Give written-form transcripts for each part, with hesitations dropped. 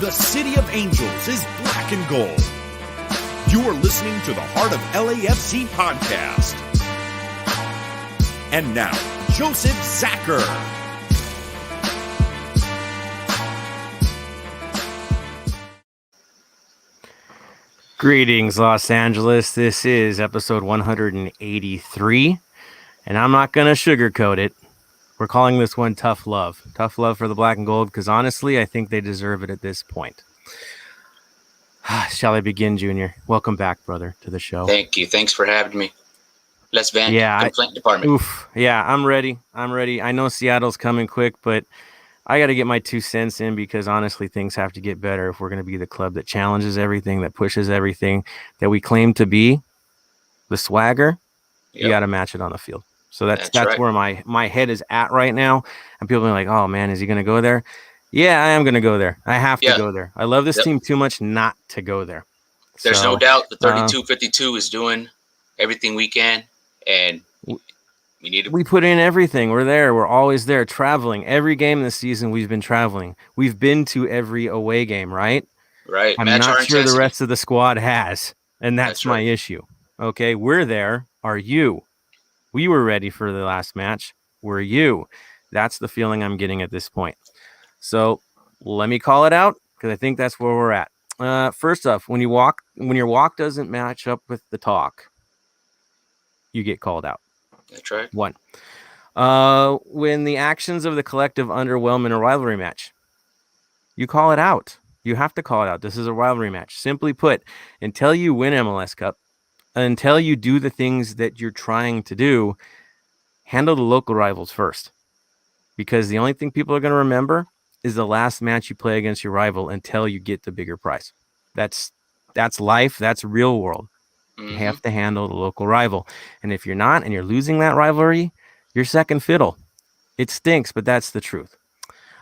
The City of Angels is black and gold. You are listening to the Heart of LAFC podcast. And now, Joseph Zacher. Greetings, Los Angeles. This is episode 183, and I'm not going to sugarcoat it. We're calling this one Tough Love. Tough Love for the black and gold, because honestly, I think they deserve it at this point. Shall I begin, Junior? Welcome back, brother, to the show. Thank you. Thanks for having me. Let's vent. Complaint department. Oof. Yeah, I'm ready. I know Seattle's coming quick, but I got to get my 2 cents in because honestly, things have to get better if we're going to be the club that challenges everything, that pushes everything that we claim to be. The swagger, You got to match it on the field. So that's right. Where my head is at right now. And people are like, oh, man, is he going to go there? Yeah, I am going to go there. I have to go there. I love this team too much not to go there. There's no doubt the 3252 is doing everything we can, and we put in everything. We're there. We're always there, traveling. Every game this season, we've been traveling. We've been to every away game, right? Right. I'm not sure the rest of the squad has, and that's my issue. Okay, we're there. Are you? We were ready for the last match. Were you? That's the feeling I'm getting at this point. So let me call it out because I think that's where we're at. First off, when your walk doesn't match up with the talk, you get called out. That's right. 1. When the actions of the collective underwhelm in a rivalry match, you call it out. You have to call it out. This is a rivalry match. Simply put, until you win MLS Cup, until you do the things that you're trying to do, handle the local rivals first. Because the only thing people are going to remember is the last match you play against your rival until you get the bigger prize. That's life. That's real world. Mm-hmm. You have to handle the local rival. And if you're not, and you're losing that rivalry, you're second fiddle. It stinks, but that's the truth.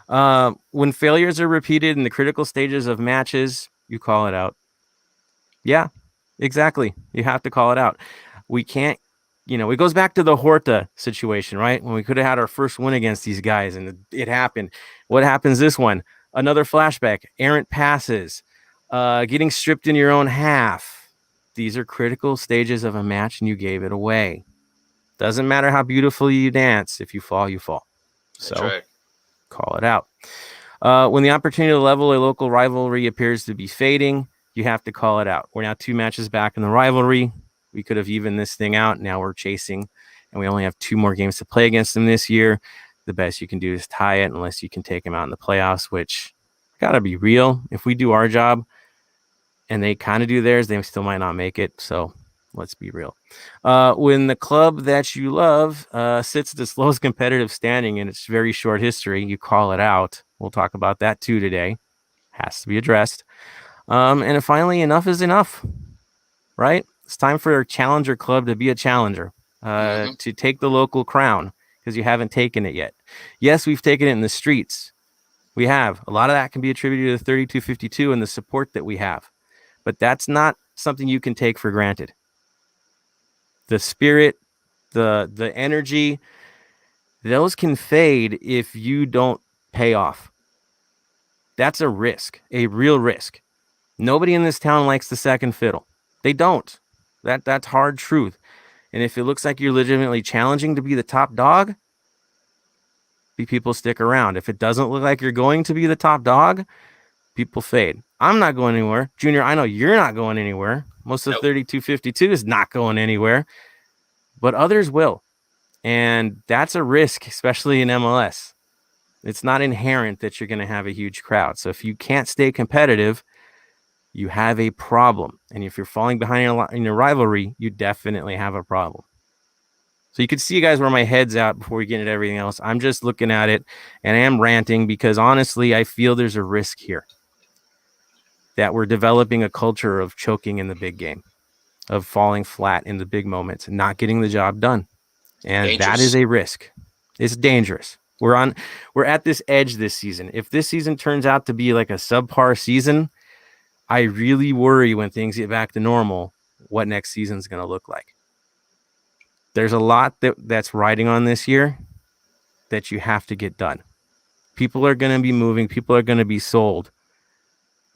When failures are repeated in the critical stages of matches, you call it out. Yeah, exactly. You have to call it out. We can't, it goes back to the Horta situation, right? When we could have had our first win against these guys and it happened. What happens this one? Another flashback, errant passes, getting stripped in your own half. These are critical stages of a match and you gave it away. Doesn't matter how beautifully you dance. If you fall, you fall. So call it out. When the opportunity to level a local rivalry appears to be fading, you have to call it out. We're now 2 matches back in the rivalry. We could have evened this thing out. Now we're chasing, and we only have 2 more games to play against them this year. The best you can do is tie it unless you can take them out in the playoffs, which got to be real. If we do our job and they kind of do theirs, they still might not make it. So let's be real. When the club that you love sits at its lowest competitive standing in its very short history, you call it out. We'll talk about that too today. Has to be addressed. And finally, enough is enough, right? It's time for a challenger club to be a challenger, to take the local crown because you haven't taken it yet. Yes, we've taken it in the streets. We have. A lot of that can be attributed to 3252 and the support that we have. But that's not something you can take for granted. The spirit, the energy, those can fade if you don't pay off. That's a risk, a real risk. Nobody in this town likes the second fiddle. They don't. That's hard truth. And if it looks like you're legitimately challenging to be the top dog, people stick around. If it doesn't look like you're going to be the top dog, people fade. I'm not going anywhere. Junior, I know you're not going anywhere. Most of 3252 is not going anywhere. But others will. And that's a risk, especially in MLS. It's not inherent that you're going to have a huge crowd. So if you can't stay competitive, you have a problem. And if you're falling behind in your rivalry, you definitely have a problem. So you can see, guys, where my head's at before we get into everything else. I'm just looking at it and I am ranting because honestly, I feel there's a risk here that we're developing a culture of choking in the big game, of falling flat in the big moments and not getting the job done. And that is a risk. It's dangerous. We're at this edge this season. If this season turns out to be like a subpar season, I really worry when things get back to normal, what next season's going to look like. There's a lot that's riding on this year that you have to get done. People are going to be moving. People are going to be sold.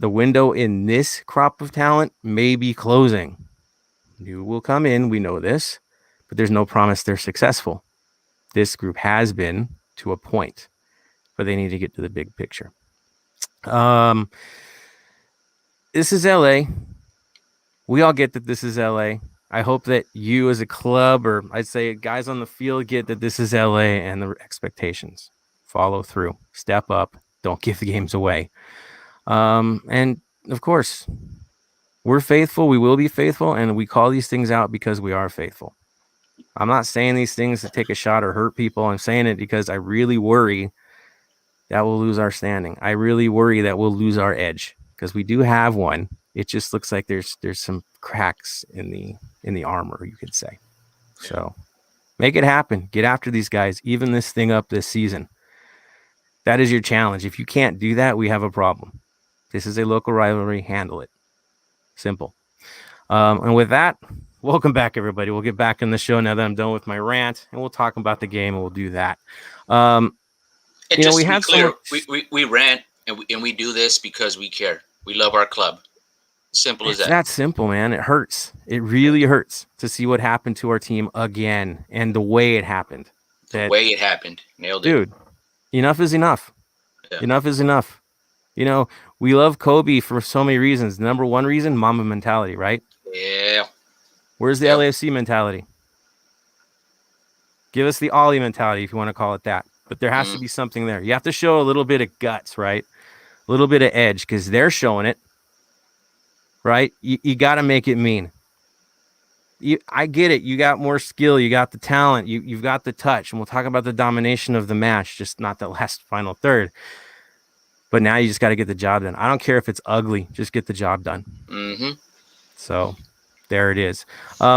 The window in this crop of talent may be closing. New will come in, we know this, but there's no promise they're successful. This group has been to a point, but they need to get to the big picture. This is LA. We all get that this is LA. I hope that you as a club, or I'd say guys on the field, get that this is LA and the expectations. Follow through, step up, don't give the games away. And of course, we're faithful. We will be faithful, and we call these things out because we are faithful. I'm not saying these things to take a shot or hurt people. I'm saying it because I really worry that we'll lose our standing. I really worry that we'll lose our edge because we do have one. It just looks like there's some cracks in the armor, you could say. So make it happen. Get after these guys. Even this thing up this season. That is your challenge. If you can't do that, we have a problem. This is a local rivalry. Handle it. Simple. And with that, welcome back, everybody. We'll get back in the show now that I'm done with my rant, and we'll talk about the game, and we'll do that. And just we to be had clear, we rant and we do this because we care. We love our club. Simple as that. It's that simple, man. It hurts. It really hurts to see what happened to our team again and the way it happened. The way it happened. Nailed it. Dude, enough is enough. Yeah. Enough is enough. You know, we love Kobe for so many reasons. Number one reason, Mamba mentality, right? Yeah. Where's the LAFC mentality? Give us the Ollie mentality if you want to call it that. But there has to be something there. You have to show a little bit of guts, right? A little bit of edge because they're showing it, right? You got to make it mean. I get it. You got more skill. You got the talent. You've got the touch. And we'll talk about the domination of the match, just not the last final third. But now you just got to get the job done. I don't care if it's ugly. Just get the job done. Mm-hmm. So there it is.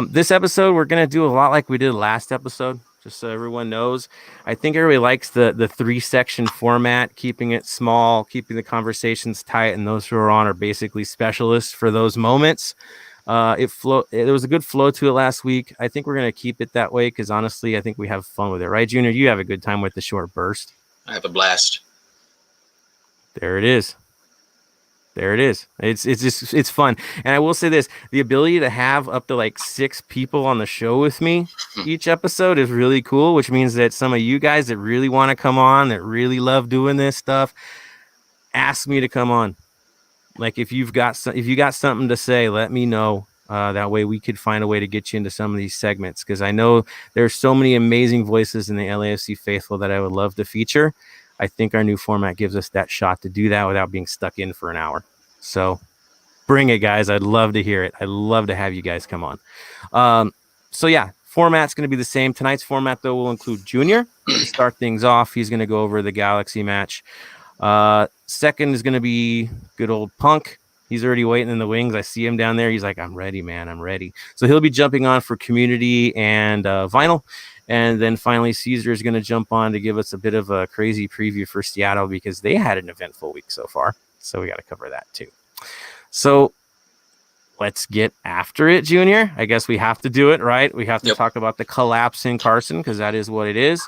This episode, we're going to do a lot like we did last episode, just so everyone knows. I think everybody likes the 3-section format, keeping it small, keeping the conversations tight, and those who are on are basically specialists for those moments. There was a good flow to it last week. I think we're going to keep it that way because honestly, I think we have fun with it. Right, Junior? You have a good time with the short burst. I have a blast. There it is. There it is. It's fun. And I will say this, the ability to have up to like 6 people on the show with me each episode is really cool, which means that some of you guys that really want to come on, that really love doing this stuff, ask me to come on. Like if you got something to say, let me know. That way we could find a way to get you into some of these segments because I know there's so many amazing voices in the LAFC faithful that I would love to feature. I think our new format gives us that shot to do that without being stuck in for an hour. So bring it, guys. I'd love to hear it. I'd love to have you guys come on. So yeah, format's going to be the same. Tonight's format, though, will include Junior to start things off. He's going to go over the Galaxy match. Second is going to be good old Punk. He's already waiting in the wings. I see him down there. He's like, I'm ready, man. I'm ready. So he'll be jumping on for Community and Vinyl. And then finally, Caesar is going to jump on to give us a bit of a crazy preview for Seattle because they had an eventful week so far. So we got to cover that too. So let's get after it, Junior. I guess we have to do it, right? We have to talk about the collapse in Carson because that is what it is.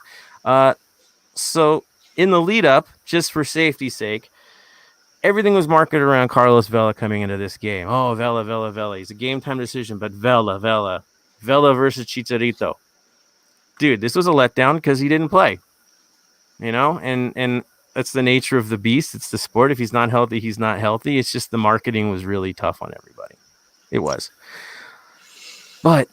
So in the lead up, just for safety's sake, everything was marketed around Carlos Vela coming into this game. Oh, Vela. He's a game time decision, but Vela versus Chicharito. Dude, this was a letdown because he didn't play, you know, and that's the nature of the beast. It's the sport. If he's not healthy, he's not healthy. It's just the marketing was really tough on everybody. It was. But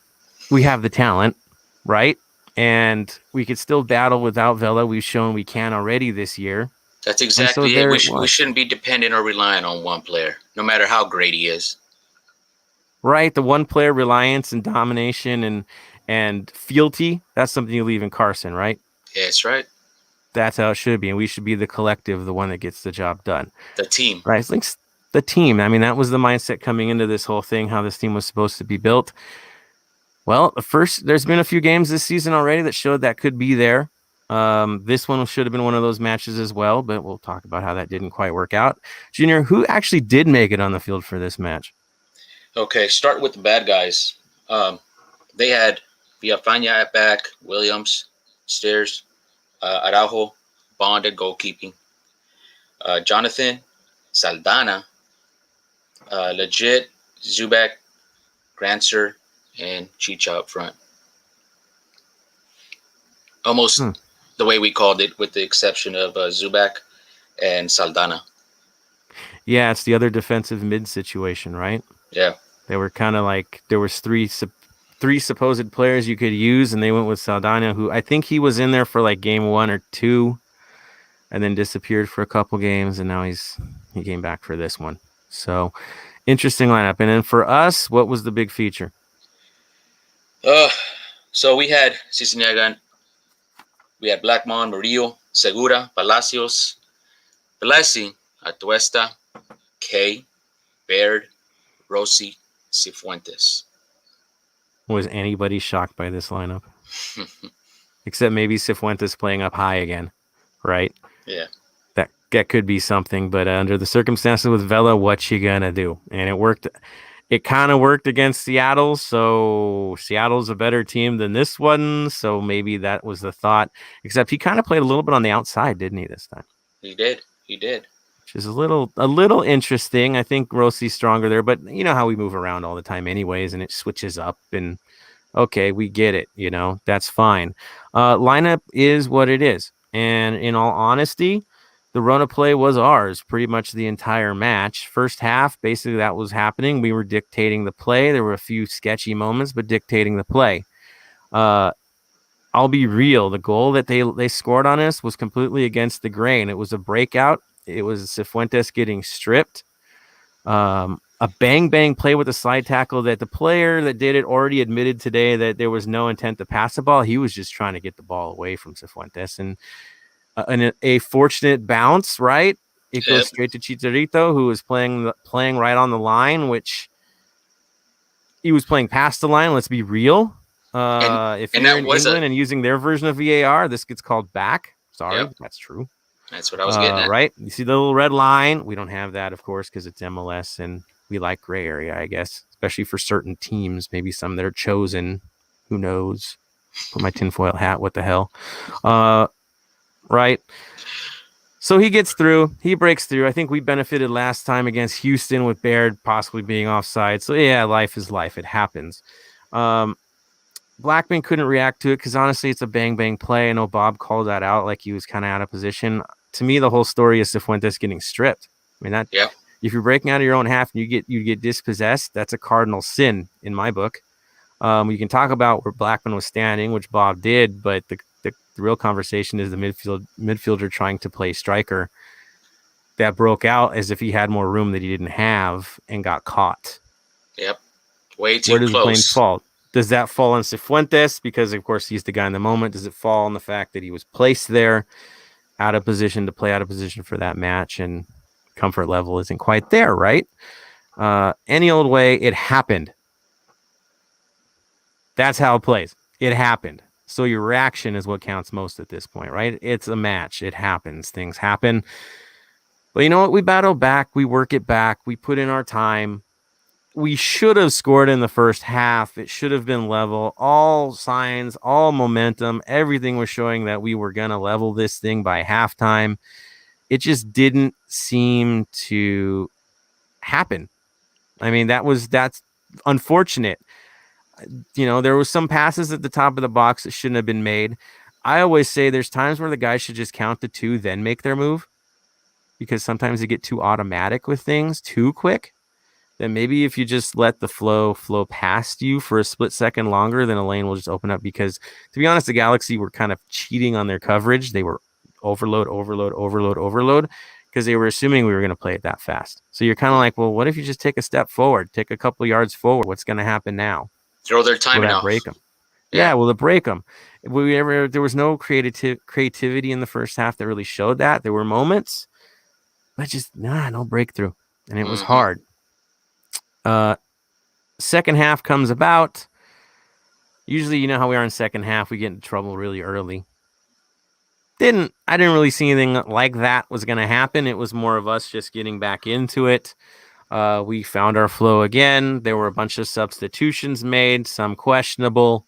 we have the talent, right? And we could still battle without Vela. We've shown we can already this year. That's exactly it. We shouldn't be dependent or relying on one player, no matter how great he is. Right. The one player reliance and domination and fealty, that's something you leave in Carson, right? Yeah, that's right. That's how it should be. And we should be the collective, the one that gets the job done. The team. Right. It's like the team. I mean, that was the mindset coming into this whole thing, how this team was supposed to be built. Well, there's been a few games this season already that showed that could be there. This one should have been one of those matches as well, but we'll talk about how that didn't quite work out. Junior, who actually did make it on the field for this match? Okay, start with the bad guys. They had Villafana at back, Williams, Stairs, Araujo, Bond at goalkeeping, Jonathan, Saldana, Legit, Zubak, Grancer, and Chicha up front. Almost the way we called it, with the exception of Zubak and Saldana. Yeah, it's the other defensive mid situation, right? Yeah. They were kind of like, there was three supposed players you could use, and they went with Saldana, who I think he was in there for like game 1 or 2 and then disappeared for a couple games, and now he came back for this one. So interesting lineup. And then for us, what was the big feature? So we had Cisniagan, we had Blackmon, Murillo, Segura, Palacios, Pelesi, Atuesta, Kay, Baird, Rossi, Cifuentes. Was anybody shocked by this lineup? Except maybe Cifuentes playing up high again, right? Yeah. That could be something, but under the circumstances with Vela, what you gonna do? And it worked. It kind of worked against Seattle, so Seattle's a better team than this one, so maybe that was the thought. Except he kind of played a little bit on the outside, didn't he, this time? He did. Which is a little interesting. I think Rossi's stronger there, but you know how we move around all the time anyways, and it switches up, and okay, we get it, that's fine. Lineup is what it is, and in all honesty, the run of play was ours pretty much the entire match. First half, basically that was happening. We were dictating the play. There were a few sketchy moments, but dictating the play. I'll be real. The goal that they scored on us was completely against the grain. It was a breakout. It was Cifuentes getting stripped. A bang play with a slide tackle that the player that did it already admitted today that there was no intent to pass the ball. He was just trying to get the ball away from Cifuentes. And a fortunate bounce, right? It goes straight to Chicharito, who was playing right on the line, which he was playing past the line. Let's be real. If you're in England and using their version of VAR, this gets called back. Sorry, that's true. That's what I was getting at. Right? You see the little red line? We don't have that, of course, because it's MLS, and we like gray area, I guess, especially for certain teams. Maybe some that are chosen. Who knows? Put my tinfoil hat. What the hell? Right. So he gets through. He breaks through. I think we benefited last time against Houston with Baird possibly being offside. So, yeah, life is life. It happens. Blackman couldn't react to it because, honestly, it's a bang play. I know Bob called that out like he was kind of out of position. To me, the whole story is Cifuentes getting stripped. I mean, if you're breaking out of your own half and you get dispossessed, that's a cardinal sin in my book. You can talk about where Blackman was standing, which Bob did, but the real conversation is the midfielder trying to play striker that broke out as if he had more room that he didn't have and got caught. Yep. Way too close. Where does the blame fall? Does that fall on Cifuentes? Because, of course, he's the guy in the moment. Does it fall on the fact that he was placed there out of position to play out of position for that match and comfort level isn't quite there, right? Any old way, it happened. That's how it plays. It happened. So your reaction is what counts most at this point, right? It's a match. It happens. Things happen. But you know what? We battle back. We work it back. We put in our time. We should have scored in the first half. It should have been level. All signs, all momentum, everything was showing that we were going to level this thing by halftime. It just didn't seem to happen. I mean, that's unfortunate. There was some passes at the top of the box that shouldn't have been made. I always say there's times where the guys should just count to 2, then make their move, because sometimes they get too automatic with things too quick. Then maybe if you just let the flow past you for a split second longer, then a lane will just open up. Because to be honest, the Galaxy were kind of cheating on their coverage. They were overload, because they were assuming we were going to play it that fast. So you're kind of like, well, what if you just take a step forward, take a couple yards forward? What's going to happen now? Throw their timing off. Break them. Yeah, will it break them? There was no creativity in the first half that really showed that. There were moments, but just no breakthrough, and it was hard. Second half comes about. Usually, you know how we are in second half, we get into trouble really early. I didn't really see anything like that was going to happen. It was more of us just getting back into it. We found our flow again. There were a bunch of substitutions made, some questionable.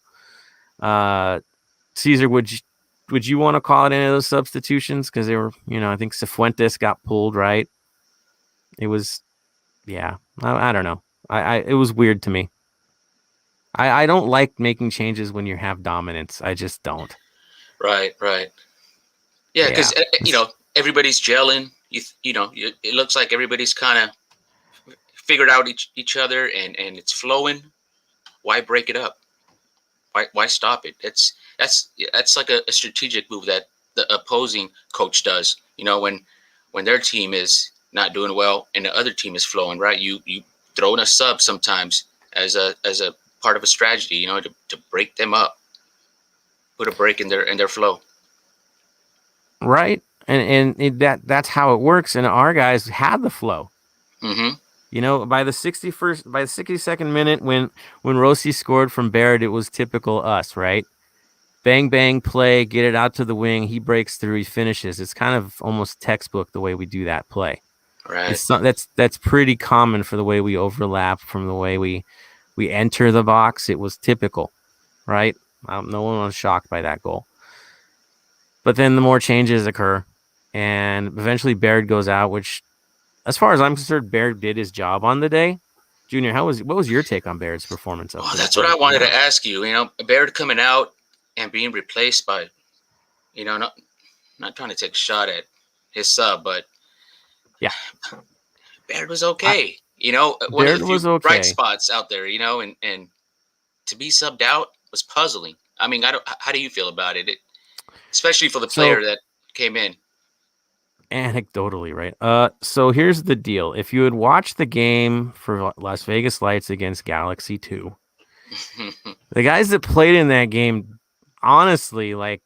Caesar, would you want to call it any of those substitutions? Because they were, I think Cifuentes got pulled, right? It was yeah, I don't know. It was weird to me. I don't like making changes when you have dominance. I just don't. Right, right. Yeah, Yeah. because everybody's gelling. It looks like everybody's kind of figured out each other, and it's flowing. Why break it up? Why stop it? That's like a strategic move that the opposing coach does. When their team is not doing well and the other team is flowing, right? You throw in a sub sometimes as a part of a strategy, to break them up, put a break in their flow. Right. That's how it works. And our guys had the flow. Mm-hmm. By the 62nd minute, when Rossi scored from Barrett, it was typical us, right? Bang, bang, play, get it out to the wing. He breaks through, he finishes. It's kind of almost textbook the way we do that play. Right. That's pretty common for the way we overlap, from the way we enter the box. It was typical, right? No one was shocked by that goal. But then the more changes occur, and eventually Baird goes out, which, as far as I'm concerned, Baird did his job on the day. Junior, what was your take on Baird's performance? That's what I wanted to ask you. Baird coming out and being replaced by, not trying to take a shot at his sub, but yeah, Baird was okay. One Baird of the few was okay. bright spots out there. And to be subbed out was puzzling. I mean, how do you feel about it? Especially for the player that came in. Anecdotally, right? So here's the deal. If you had watched the game for Las Vegas Lights against Galaxy 2, the guys that played in that game, honestly, like,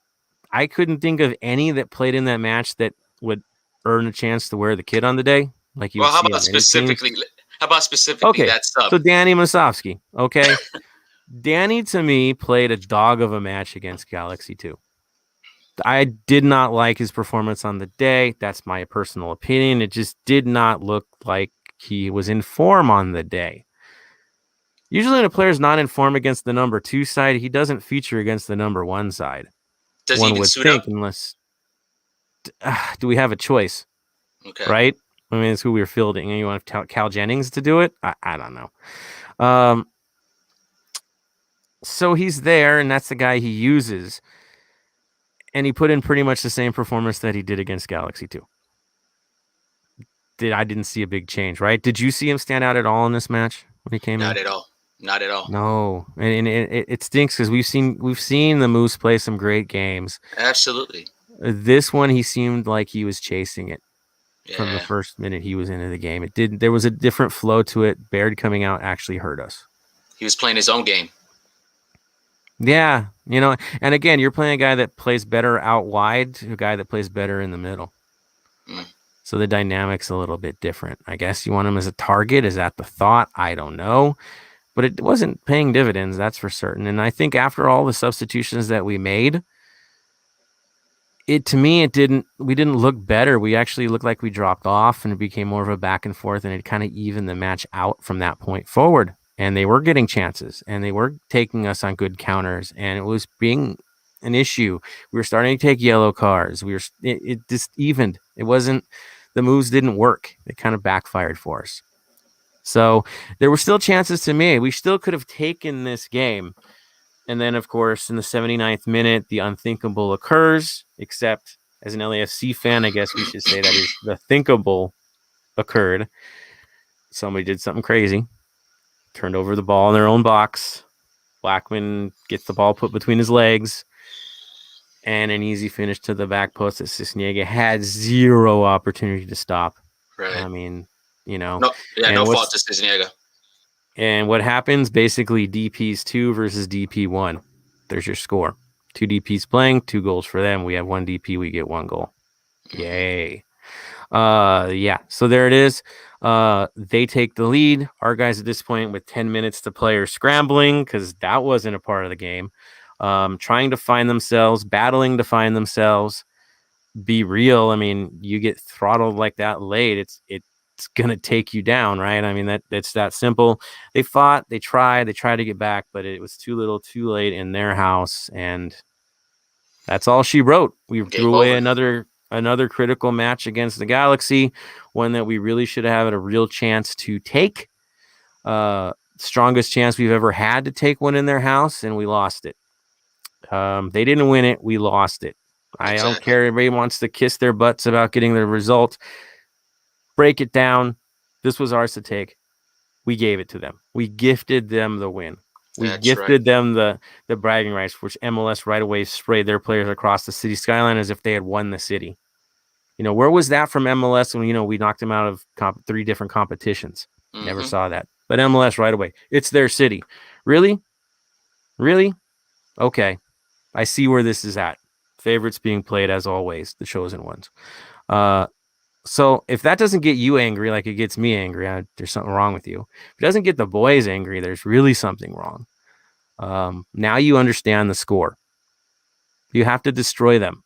I couldn't think of any that played in that match that would earn a chance to wear the kit on the day. Like, you well, how see about specifically? How about specifically that sub? So Danny Masovsky, okay? Danny, to me, played a dog of a match against Galaxy 2. I did not like his performance on the day. That's my personal opinion. It just did not look like he was in form on the day. Usually when a player's not in form against the number 2 side, he doesn't feature against the number 1 side. Does he even suit up? Unless... do we have a choice? Okay. Right? I mean, it's who we were fielding. And you want Cal Jennings to do it? I don't know. So he's there, and that's the guy he uses. And he put in pretty much the same performance that he did against Galaxy 2. I didn't see a big change, right? Did you see him stand out at all in this match when he came in? Not at all. Not at all. No, and it stinks because we've seen the Moose play some great games. Absolutely. This one, he seemed like he was chasing it from the first minute he was into the game. There was a different flow to it. Baird coming out actually hurt us. He was playing his own game. Yeah, and again, you're playing a guy that plays better out wide to a guy that plays better in the middle. So the dynamic's a little bit different. I guess you want him as a target. Is that the thought? I don't know. But it wasn't paying dividends, that's for certain. And I think after all the substitutions that we made, we didn't look better. We actually looked like we dropped off, and it became more of a back and forth, and it kind of evened the match out from that point forward. And they were getting chances, and they were taking us on good counters, and it was being an issue. We were starting to take yellow cards. It just evened. It wasn't, the moves didn't work. It kind of backfired for us. So there were still chances to me. We still could have taken this game. And then, of course, in the 79th minute, the unthinkable occurs, except as an LAFC fan, I guess we should say that is the thinkable occurred. Somebody did something crazy. Turned over the ball in their own box. Blackman gets the ball put between his legs. And an easy finish to the back post that Cisniega had zero opportunity to stop. Right. I mean, no fault to Cisniega. And what happens? Basically, DP's 2 versus DP 1. There's your score. 2 DPs playing, 2 goals for them. We have 1 DP, we get 1 goal. Yay. So there it is. They take the lead. Our guys at this point with 10 minutes to play are scrambling because that wasn't a part of the game. Trying to find themselves, battling to find themselves. Be real. I mean, you get throttled like that late, it's gonna take you down, right? I mean, that's that simple. They fought, they tried to get back, but it was too little, too late in their house, and that's all she wrote. We threw away another another critical match against the Galaxy, one that we really should have had a real chance to take. Strongest chance we've ever had to take one in their house, and we lost it. They didn't win it. We lost it. I don't care. Everybody wants to kiss their butts about getting the result. Break it down. This was ours to take. We gave it to them. We gifted them the win. We gifted them the bragging rights, which MLS right away sprayed their players across the city skyline as if they had won the city. Where was that from MLS when, we knocked them out of 3 different competitions? Mm-hmm. Never saw that. But MLS right away. It's their city. Really? Really? Okay. I see where this is at. Favorites being played as always, the chosen ones. So if that doesn't get you angry like it gets me angry, there's something wrong with you. If it doesn't get the boys angry, there's really something wrong. Now you understand the score. You have to destroy them.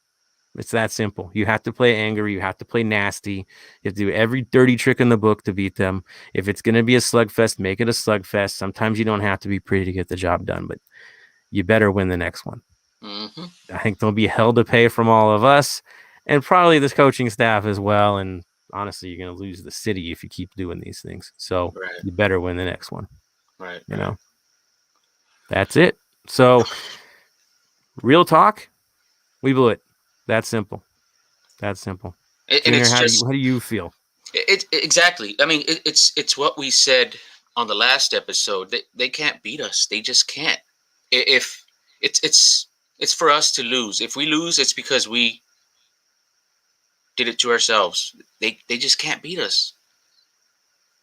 It's that simple. You have to play angry. You have to play nasty. You have to do every dirty trick in the book to beat them. If it's going to be a slugfest, make it a slugfest. Sometimes you don't have to be pretty to get the job done, but you better win the next one. Mm-hmm. I think there'll be hell to pay from all of us and probably this coaching staff as well. And honestly, you're going to lose the city if you keep doing these things. So you better win the next one. Right. That's it. So real talk, we blew it. That's simple. That's simple. And it's how do you feel? Exactly. I mean, it's what we said on the last episode. They can't beat us. They just can't. If it's for us to lose. If we lose, it's because we did it to ourselves. They just can't beat us.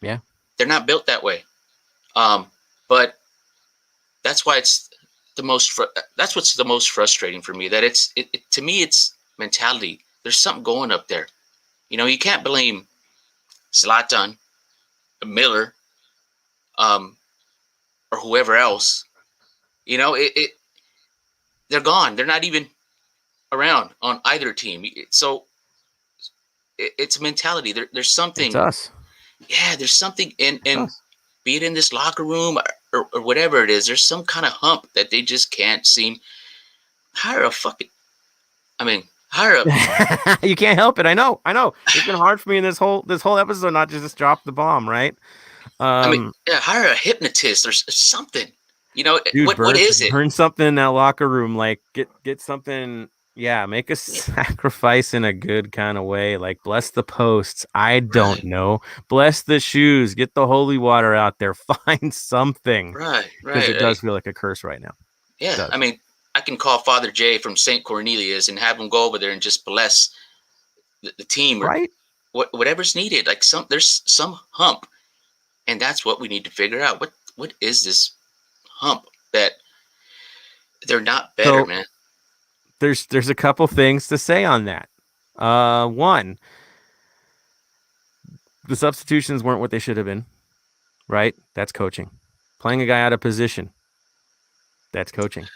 Yeah. They're not built that way. But that's why it's that's what's the most frustrating for me. That to me it's mentality. There's something going up there. You can't blame Zlatan, Miller, or whoever else. They're gone. They're not even around on either team. So it's a mentality. There's something. It's us. Yeah, there's something in be it in this locker room or whatever it is. There's some kind of hump that they just can't seem. Hire a. You can't help it. I know. It's been hard for me in this whole episode not to just drop the bomb, right? Hire a hypnotist or something. Dude, what is it? Burn something in that locker room. Like get something. Yeah, make a sacrifice in a good kind of way. Like bless the posts. I don't know. Bless the shoes. Get the holy water out there. Find something. Right. Because it does feel like a curse right now. Yeah, I can call Father Jay from St. Cornelius and have him go over there and just bless the team, or right? Whatever's needed. Like there's some hump, and that's what we need to figure out. What is this hump that they're not better, man? There's a couple things to say on that. One, the substitutions weren't what they should have been, right? That's coaching. Playing a guy out of position, that's coaching.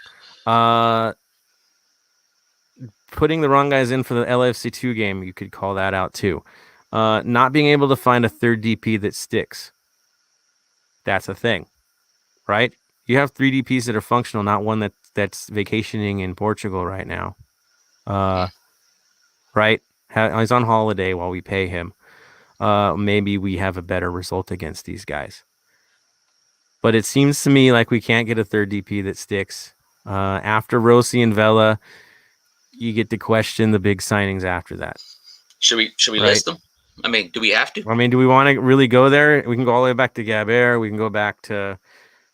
Putting the wrong guys in for the LAFC 2 game, you could call that out too. Not being able to find a third DP that sticks, that's a thing, right? You have 3 DPs that are functional, not one that's vacationing in Portugal right now. Right? He's on holiday while we pay him. Maybe we have a better result against these guys. But it seems to me like we can't get a third DP that sticks. After Rossi and Vela, you get to question the big signings after that. Should we list them? Do we have to? Do we want to really go there? We can go all the way back to Gaber. We can go back to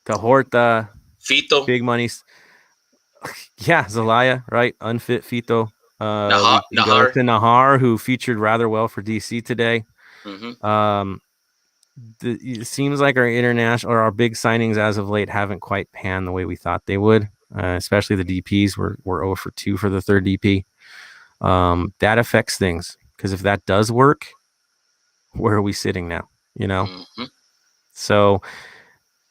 Horta, Fito, big monies. Yeah, Zelaya, right? Unfit Fito. Nahar. To Nahar, who featured rather well for DC today. Mm-hmm. It seems like our big signings as of late haven't quite panned the way we thought they would. Especially the DPs were 0 for 2 for the third DP. That affects things because if that does work, where are we sitting now? Mm-hmm. So.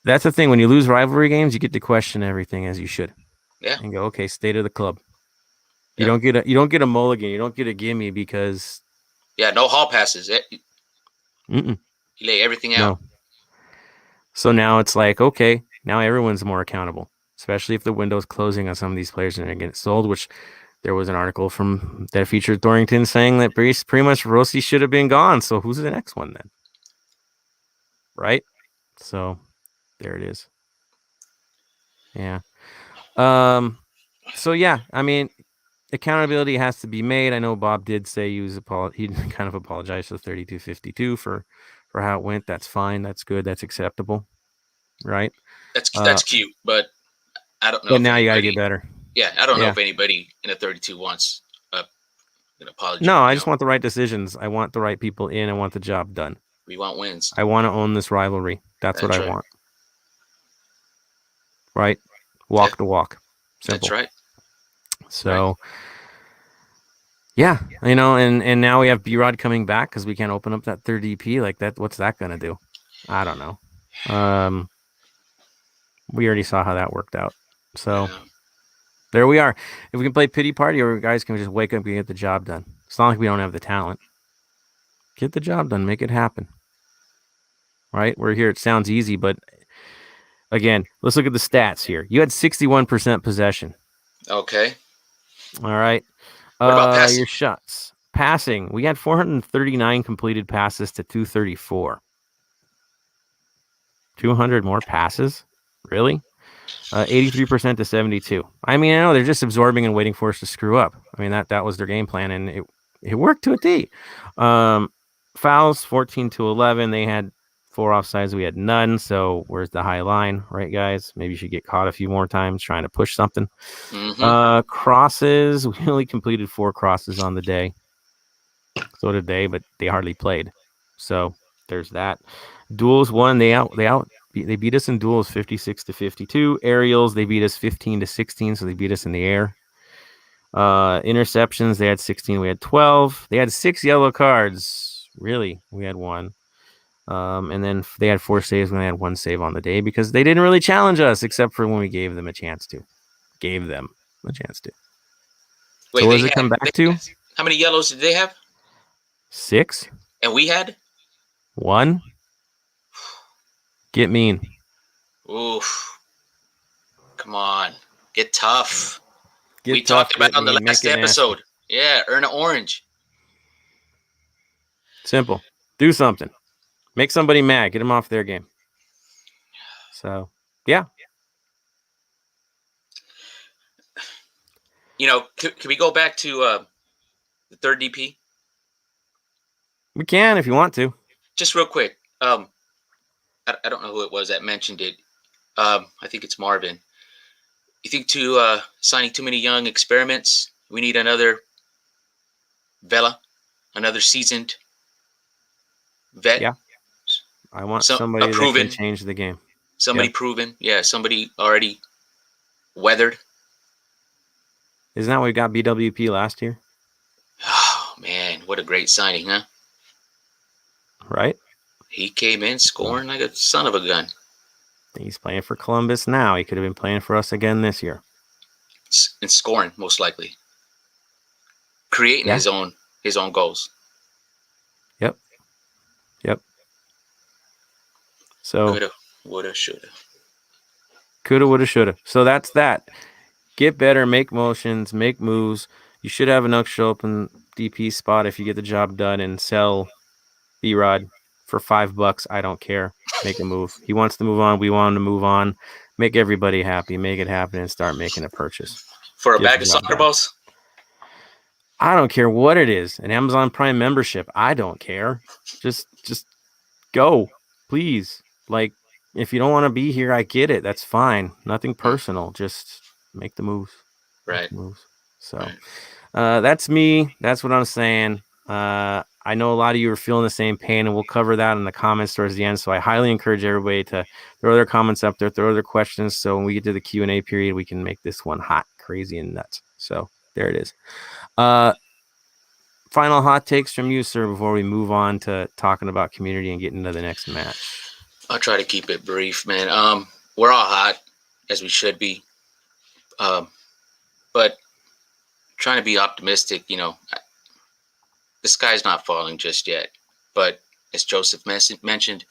That's the thing. When you lose rivalry games, you get to question everything as you should. Yeah. And go, okay, state of the club. You don't get a mulligan. You don't get a gimme because. Yeah, no hall passes. You lay everything out. No. So now it's like, okay, now everyone's more accountable, especially if the window's closing on some of these players and they're getting sold, which there was an article from that featured Thornton saying that pretty much Rossi should have been gone. So who's the next one then? Right? So there it is. Yeah. So yeah, I mean, accountability has to be made. I know Bob did say he kind of apologized for 32-52 for how it went. That's fine. That's good. That's acceptable. Right? That's cute, but I don't know. But if now you got to anybody, get better. Yeah, I don't know Yeah. if anybody in a 32 wants an apology. No, I just want the right decisions. I want the right people in. I want the job done. We want wins. I want to own this rivalry. That's what I right. want. Right? Walk the walk. Simple. That's right. So, yeah, you know, and now we have B-Rod coming back because we can't open up that third EP. Like that, what's that going to do? I don't know. We already saw how that worked out. So, there we are. If we can play pity party, or guys can just wake up and get the job done. It's not like we don't have the talent. Get the job done. Make it happen. Right? We're here. It sounds easy, but again, let's look at the stats here. You had 61% possession. Okay. All right. What about passing? Your shots. Passing. We had 439 completed passes to 234. 200 more passes? Really? 83% to 72. I mean, I know they're just absorbing and waiting for us to screw up. I mean, that was their game plan, and it worked to a T. Fouls, 14 to 11. They had 4 offsides. We had none. So where's the high line, right, guys? Maybe you should get caught a few more times trying to push something. Mm-hmm. Crosses. We only completed 4 crosses on the day. So did they, but they hardly played. So there's that. Duels won. They beat us in duels 56 to 52. Aerials, they beat us 15 to 16. So they beat us in the air. Interceptions, they had 16. We had 12. They had 6 yellow cards. Really, we had 1. And then they had 4 saves when they had 1 save on the day because they didn't really challenge us except for when we gave them a chance to. Wait, So what does it come back to? How many yellows did they have? 6. And we had 1. Get mean. Oof. Come on. Get tough. We talked about it on the last episode. Yeah, earn an orange. Simple. Do something. Make somebody mad. Get them off their game. So, yeah. You know, can we go back to the third DP? We can if you want to. Just real quick. I don't know who it was that mentioned it. I think it's Marvin. You think signing too many young experiments, we need another Vela, another seasoned vet? Yeah. I want somebody that can change the game. Somebody proven. Yeah, somebody already weathered. Isn't that what we got BWP last year? Oh, man. What a great signing, huh? Right? He came in scoring like a son of a gun. He's playing for Columbus now. He could have been playing for us again this year. And scoring, most likely. Creating his own goals. Yep. So coulda, woulda, shoulda. Coulda, woulda, shoulda. So that's that. Get better, make motions, make moves. You should have enough show up in DP spot if you get the job done and sell B-Rod for $5. I don't care. Make a move. He wants to move on. We want him to move on. Make everybody happy. Make it happen and start making a purchase. For a bag of soccer balls? I don't care what it is. An Amazon Prime membership. I don't care. Just go, please. Like, if you don't want to be here, I get it. That's fine. Nothing personal. Just make the moves. Right. So that's me. That's what I'm saying. I know a lot of you are feeling the same pain, and we'll cover that in the comments towards the end. So I highly encourage everybody to throw their comments up there, throw their questions. So when we get to the Q&A period, we can make this one hot, crazy, and nuts. So there it is. Final hot takes from you, sir, before we move on to talking about community and getting into the next match. I'll try to keep it brief, man. We're all hot, as we should be. But trying to be optimistic, you know, the sky's not falling just yet. But as Joseph mentioned,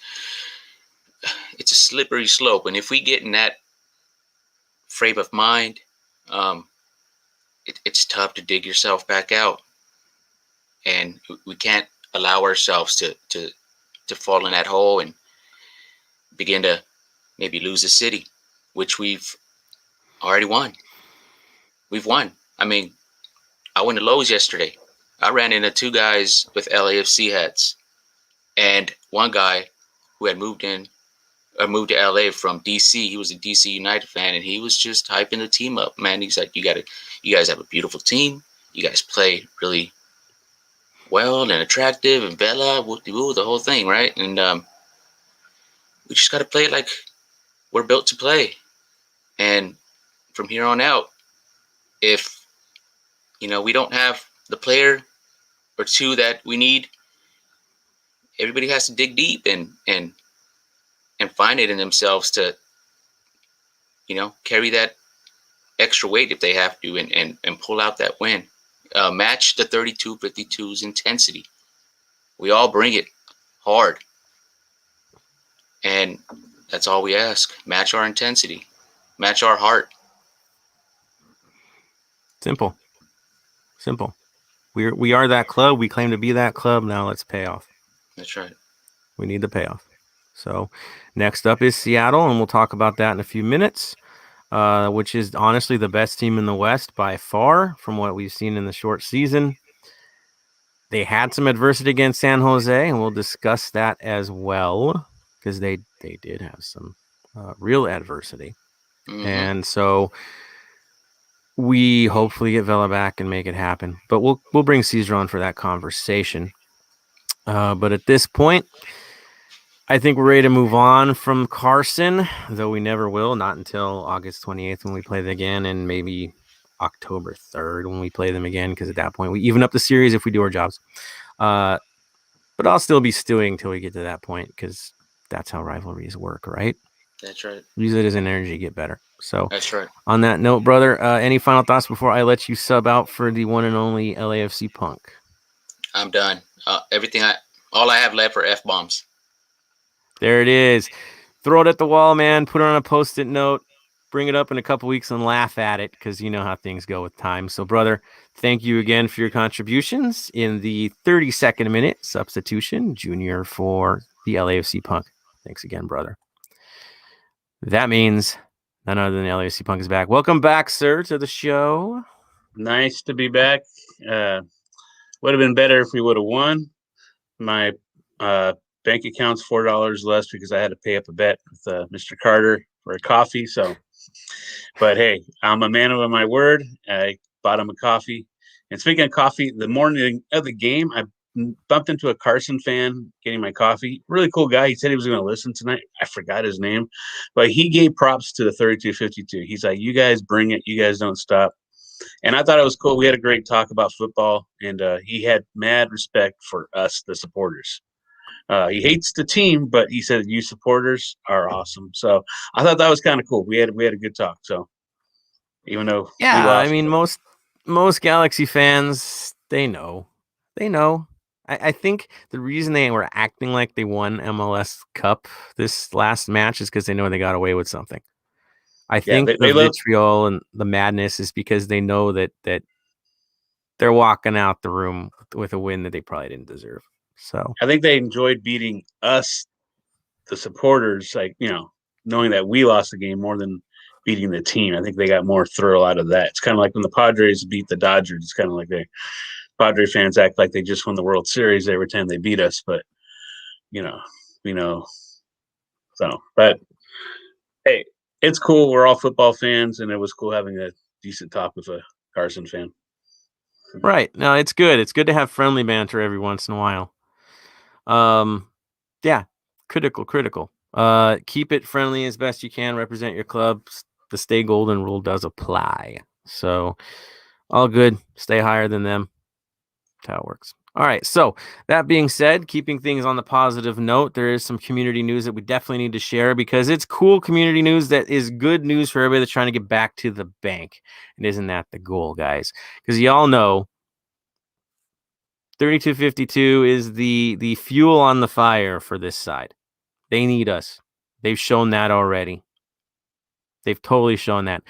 it's a slippery slope. And if we get in that frame of mind, it's tough to dig yourself back out, and we can't allow ourselves to fall in that hole and begin to maybe lose a city, which we've already won. We've won. I mean, I went to Lowe's yesterday. I ran into two guys with LAFC hats, and one guy who had moved to LA from DC. He was a DC United fan, and he was just hyping the team up. Man, he's like, you guys have a beautiful team. You guys play really well and attractive, and Bella, the whole thing, right? And we just got to play it like we're built to play. And from here on out, if we don't have the player or two that we need, everybody has to dig deep and find it in themselves to carry that extra weight if they have to, and pull out that win. Match the 32-52's intensity. We all bring it hard, and that's all we ask. Match our intensity, match our heart. Simple. We are that club. We claim to be that club. Now let's pay off. That's right. We need the payoff. So next up is Seattle, and we'll talk about that in a few minutes, which is honestly the best team in the West by far from what we've seen in the short season. They had some adversity against San Jose, and we'll discuss that as well, because they did have some real adversity. Mm-hmm. And so we hopefully get Vela back and make it happen. But we'll bring Caesar on for that conversation. But at this point, I think we're ready to move on from Carson, though we never will, not until August 28th when we play them again, and maybe October 3rd when we play them again, because at that point we even up the series if we do our jobs. But I'll still be stewing until we get to that point, because that's how rivalries work, right? That's right. Use it as an energy to get better. So that's right. On that note, brother, any final thoughts before I let you sub out for the one and only LAFC Punk? I'm done. All I have left are F-bombs. There it is. Throw it at the wall, man. Put it on a Post-it note. Bring it up in a couple weeks and laugh at it, because you know how things go with time. So, brother, thank you again for your contributions in the 32nd minute substitution, Junior, for the LAFC Punk. Thanks again, brother. That means none other than the LAFC Punk is back. Welcome back, sir, to the show. Nice to be back. Would have been better if we would have won. My bank account's $4 less because I had to pay up a bet with Mr. Carter for a coffee. So, but hey, I'm a man of my word. I bought him a coffee. And speaking of coffee, the morning of the game, I bumped into a Carson fan getting my coffee. Really cool guy. He said he was going to listen tonight. I forgot his name, but he gave props to the 32-52. He's like, you guys bring it. You guys don't stop. And I thought it was cool. We had a great talk about football, and he had mad respect for us, the supporters. He hates the team, but he said you supporters are awesome. So I thought that was kind of cool. We had a good talk. So even though we lost, I mean, most Galaxy fans, they know. I think the reason they were acting like they won MLS Cup this last match is because they know they got away with something. I think the vitriol and the madness is because they know that they're walking out the room with a win that they probably didn't deserve. So I think they enjoyed beating us, the supporters, like, knowing that we lost the game more than beating the team. I think they got more thrill out of that. It's kind of like when the Padres beat the Dodgers. It's kind of like Padre fans act like they just won the World Series every time they beat us, but So, but hey, it's cool. We're all football fans, and it was cool having a decent talk with a Carson fan. Right. No, it's good. It's good to have friendly banter every once in a while. Yeah, critical. Keep it friendly as best you can. Represent your club. The stay golden rule does apply. So all good. Stay higher than them. That's how it works. All right. So that being said, keeping things on the positive note, there is some community news that we definitely need to share, because it's cool community news that is good news for everybody that's trying to get back to the bank. And isn't that the goal, guys? Because y'all know 32-52 is the fuel on the fire for this side. They need us. They've shown that already. They've totally shown that.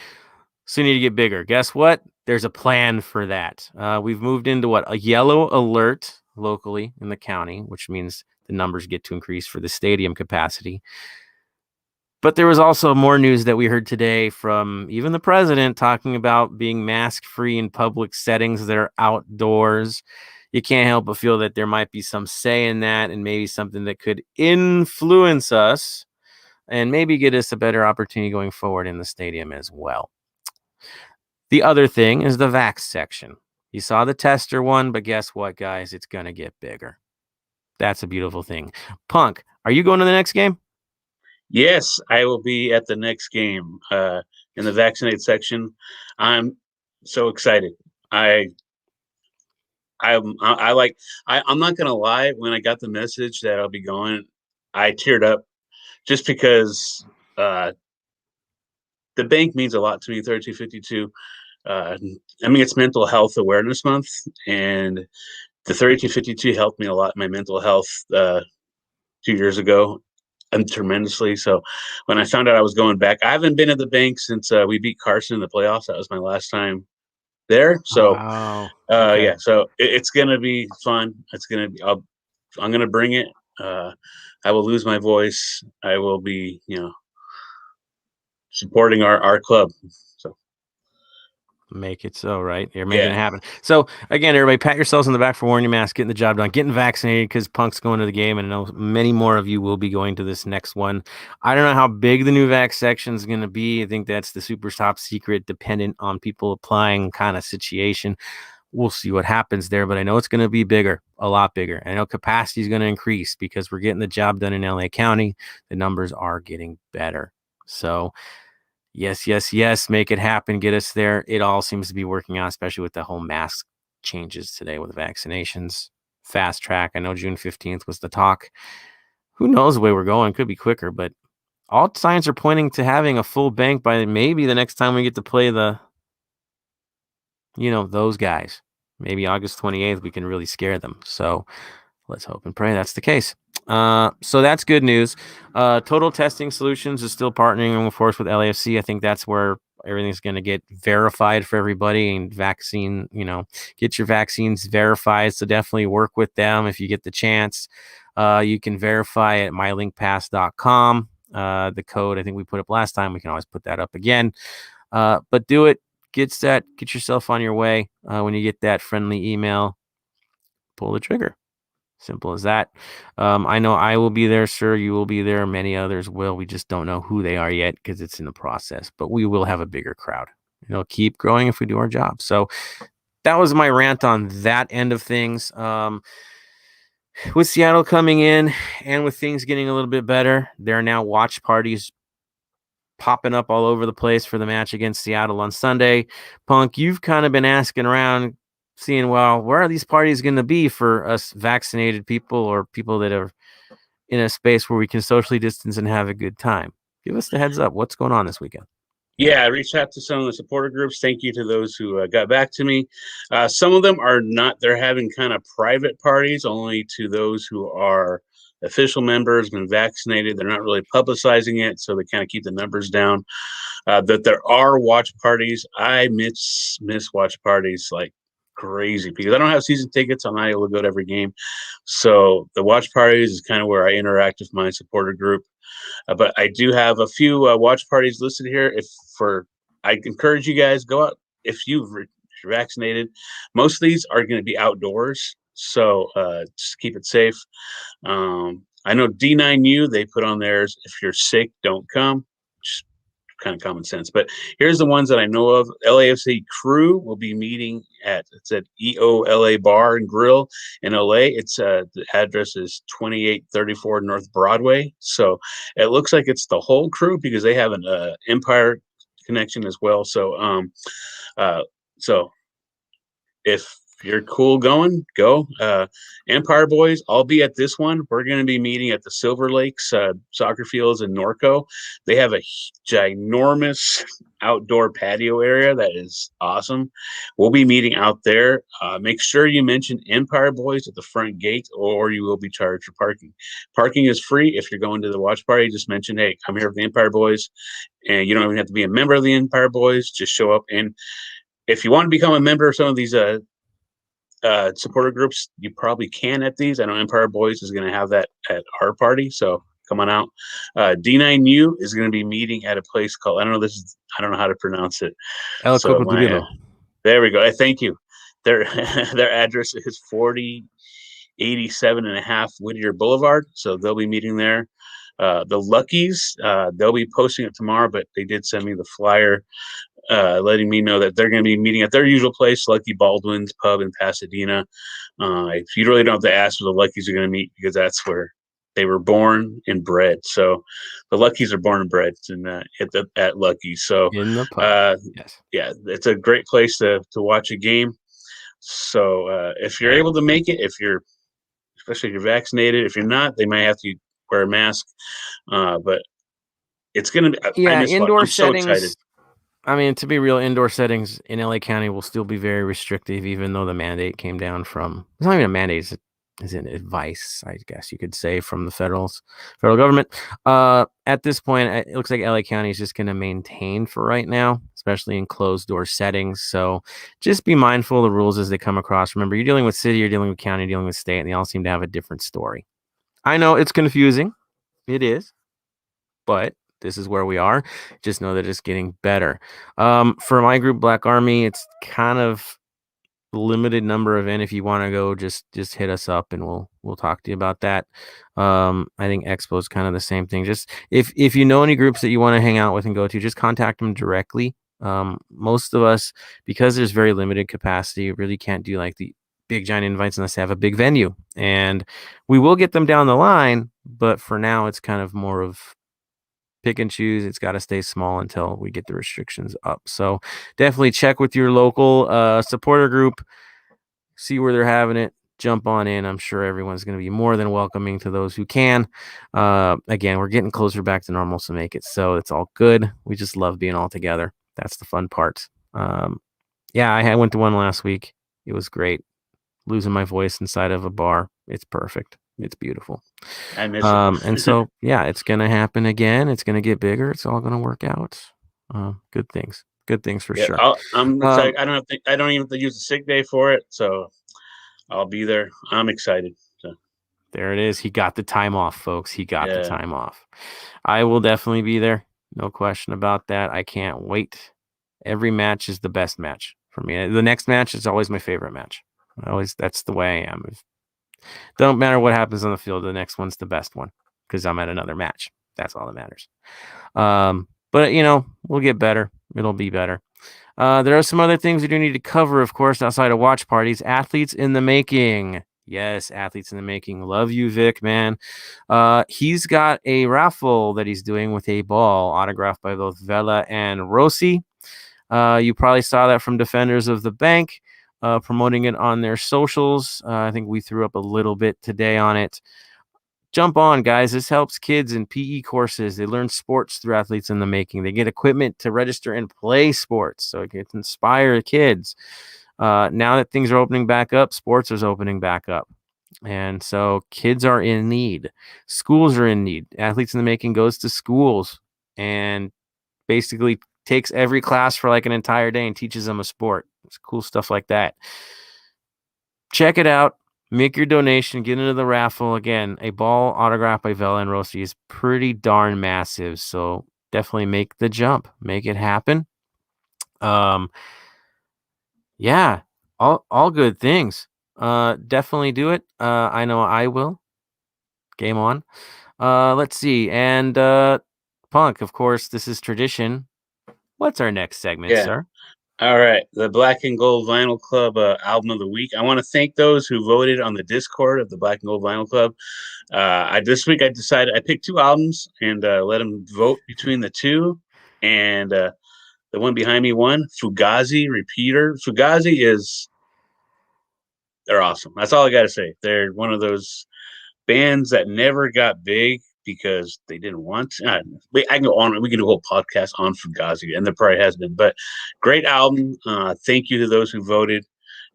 So we need to get bigger. Guess what? there's a plan for that. We've moved into a yellow alert locally in the county, which means the numbers get to increase for the stadium capacity. But there was also more news that we heard today from even the president talking about being mask-free in public settings that are outdoors. You can't help but feel that there might be some say in that, and maybe something that could influence us and maybe get us a better opportunity going forward in the stadium as well. The other thing is the vax section. You saw the tester one, but guess what, guys? It's going to get bigger. That's a beautiful thing. Punk, are you going to the next game? Yes, I will be at the next game in the vaccinate section. I'm so excited. I'm not gonna lie. When I got the message that I'll be going, I teared up just because the bank means a lot to me. 3252. I mean, it's Mental Health Awareness Month, and the 3252 helped me a lot in my mental health 2 years ago. And tremendously. So when I found out I was going back, I haven't been at the bank since we beat Carson in the playoffs. That was my last time there. So Wow. Okay. yeah, so it's gonna be fun. It's gonna be. I'm gonna bring it. I will lose my voice. I will be, supporting our club. So Make it so, right? You're making yeah. it happen. So again, everybody, pat yourselves on the back for wearing your mask, getting the job done, getting vaccinated, because Punk's going to the game, and I know many more of you will be going to this next one. I don't know how big the new vax section is going to be. I think that's the super top secret, dependent on people applying kind of situation. We'll see what happens there, but I know it's going to be bigger, a lot bigger. I know capacity is going to increase because we're getting the job done in LA County. The numbers are getting better. So yes, make it happen, get us there. It all seems to be working out, especially with the whole mask changes today with vaccinations. Fast track. I know June 15th was the talk. Who knows the way we're going? Could be quicker, but all signs are pointing to having a full bank by maybe the next time we get to play those guys. Maybe August 28th, we can really scare them. So let's hope and pray that's the case. So that's good news. Total Testing Solutions is still partnering, of course, with LAFC. I think that's where everything's going to get verified for everybody, and get your vaccines verified. So definitely work with them if you get the chance. You can verify at mylinkpass.com. The code I think we put up last time, we can always put that up again. But do it. Get yourself on your way. When you get that friendly email, pull the trigger. Simple as that. I know I will be there, sir. You will be there. Many others will. We just don't know who they are yet because it's in the process. But we will have a bigger crowd. It'll keep growing if we do our job. So that was my rant on that end of things. With Seattle coming in and with things getting a little bit better, there are now watch parties popping up all over the place for the match against Seattle on Sunday. Punk, you've kind of been asking around, seeing, well, where are these parties going to be for us vaccinated people or people that are in a space where we can socially distance and have a good time? Give us the heads up. What's going on this weekend? Yeah, I reached out to some of the supporter groups. Thank you to those who got back to me. Some of them are not, they're having kind of private parties only to those who are official members, been vaccinated. They're not really publicizing it, so they kind of keep the numbers down. That there are watch parties. I miss watch parties like crazy because I don't have season tickets. I'm not able to go to every game. So the watch parties is kind of where I interact with my supporter group. But I do have a few watch parties listed here. I encourage you guys, go out if you're vaccinated. Most of these are going to be outdoors, so just keep it safe. I know D9U, they put on theirs, if you're sick, don't come. Just kind of common sense. But here's the ones that I know of. LAFC crew will be meeting it's at EOLA Bar and Grill in LA. It's the address is 2834 North Broadway. So it looks like it's the whole crew because they have an Empire connection as well. So so if you're cool going, go. Empire Boys, I'll be at this one. We're going to be meeting at the Silver Lakes soccer fields in Norco. They have a ginormous outdoor patio area that is awesome. We'll be meeting out there. Make sure you mention Empire Boys at the front gate or you will be charged for parking. Parking is free if you're going to the watch party. Just mention, hey, I'm here with the Empire Boys. And you don't even have to be a member of the Empire Boys. Just show up. And if you want to become a member of some of these supporter groups, you probably can at these. I know Empire Boys is going to have that at our party, so come on out. D9U is going to be meeting at a place called, I don't know how to pronounce it. El So Cocodrilo. there we go. Thank you. Their their address is 4087 and a half Whittier Boulevard. So they'll be meeting there. The Luckies, they'll be posting it tomorrow, but they did send me the flyer letting me know that they're going to be meeting at their usual place, Lucky Baldwin's Pub in Pasadena. If you really don't have to ask where the Luckies are going to meet, because that's where they were born and bred. So the Luckies are born and bred at Lucky's. So In the pub. Yes. yeah, it's a great place to watch a game. So if you're able to make it, especially if you're vaccinated, if you're not, they might have to wear a mask. But it's going to be, indoor I'm so settings. excited. I mean, to be real, indoor settings in LA County will still be very restrictive, even though the mandate came down from, it's not even a mandate, it's an advice, I guess you could say, from the federal government. At this point, it looks like LA County is just going to maintain for right now, especially in closed door settings. So just be mindful of the rules as they come across. Remember, you're dealing with city, you're dealing with county, you're dealing with state, and they all seem to have a different story. I know it's confusing. It is. But this is where we are. Just know that it's getting better. For my group, Black Army, it's kind of limited number event. If you want to go, just hit us up and we'll talk to you about that. I think Expo is kind of the same thing. Just if you know any groups that you want to hang out with and go to, just contact them directly. Most of us, because there's very limited capacity, really can't do like the big giant invites unless they have a big venue, and we will get them down the line. But for now, it's kind of more of pick and choose. It's got to stay small until we get the restrictions up. So definitely check with your local supporter group, see where they're having it, jump on in. I'm sure everyone's going to be more than welcoming to those who can. Again, we're getting closer back to normal, so make it so. It's all good. We just love being all together. That's the fun part. Yeah, I went to one last week. It was great. Losing my voice inside of a bar. It's perfect. It's beautiful. I miss it. And so, yeah, it's going to happen again. It's going to get bigger. It's all going to work out. Good things for sure. I'm excited. I don't even have to use a sick day for it. So I'll be there. I'm excited. So. There it is. He got the time off, folks. He got the time off. I will definitely be there. No question about that. I can't wait. Every match is the best match for me. The next match is always my favorite match. That's the way I am. Don't matter what happens on the field, the next one's the best one because I'm at another match. That's all that matters. But we'll get better. It'll be better. There are some other things we do need to cover, of course, outside of watch parties. Athletes in the making. Yes, athletes in the making. Love you, Vic, man. He's got a raffle that he's doing with a ball autographed by both Vela and Rossi. You probably saw that from Defenders of the Bank. Promoting it on their socials. I think we threw up a little bit today on it. Jump on, guys. This helps kids in PE courses. They learn sports through athletes in the making. They get equipment to register and play sports, so it can inspire kids. Now that things are opening back up, sports is opening back up. And so kids are in need. Schools are in need. Athletes in the Making goes to schools and basically takes every class for like an entire day and teaches them a sport. It's cool stuff like that. Check it out. Make your donation. Get into the raffle. Again, a ball autographed by Vela and Rossi is pretty darn massive. So definitely make the jump. Make it happen. Yeah, all good things. Definitely do it. I know I will. Game on. Let's see. And Punk, of course, this is tradition. What's our next segment, sir? All right, the Black and Gold Vinyl Club album of the week. I want to thank those who voted on the Discord of the Black and Gold Vinyl Club. This week I decided I picked two albums and let them vote between the two, and the one behind me won. Fugazi Repeater. Fugazi they're awesome. That's all I got to say. They're one of those bands that never got big because they didn't want to. I can go on. We can do a whole podcast on Fugazi, and there probably has been. But great album. Thank you to those who voted.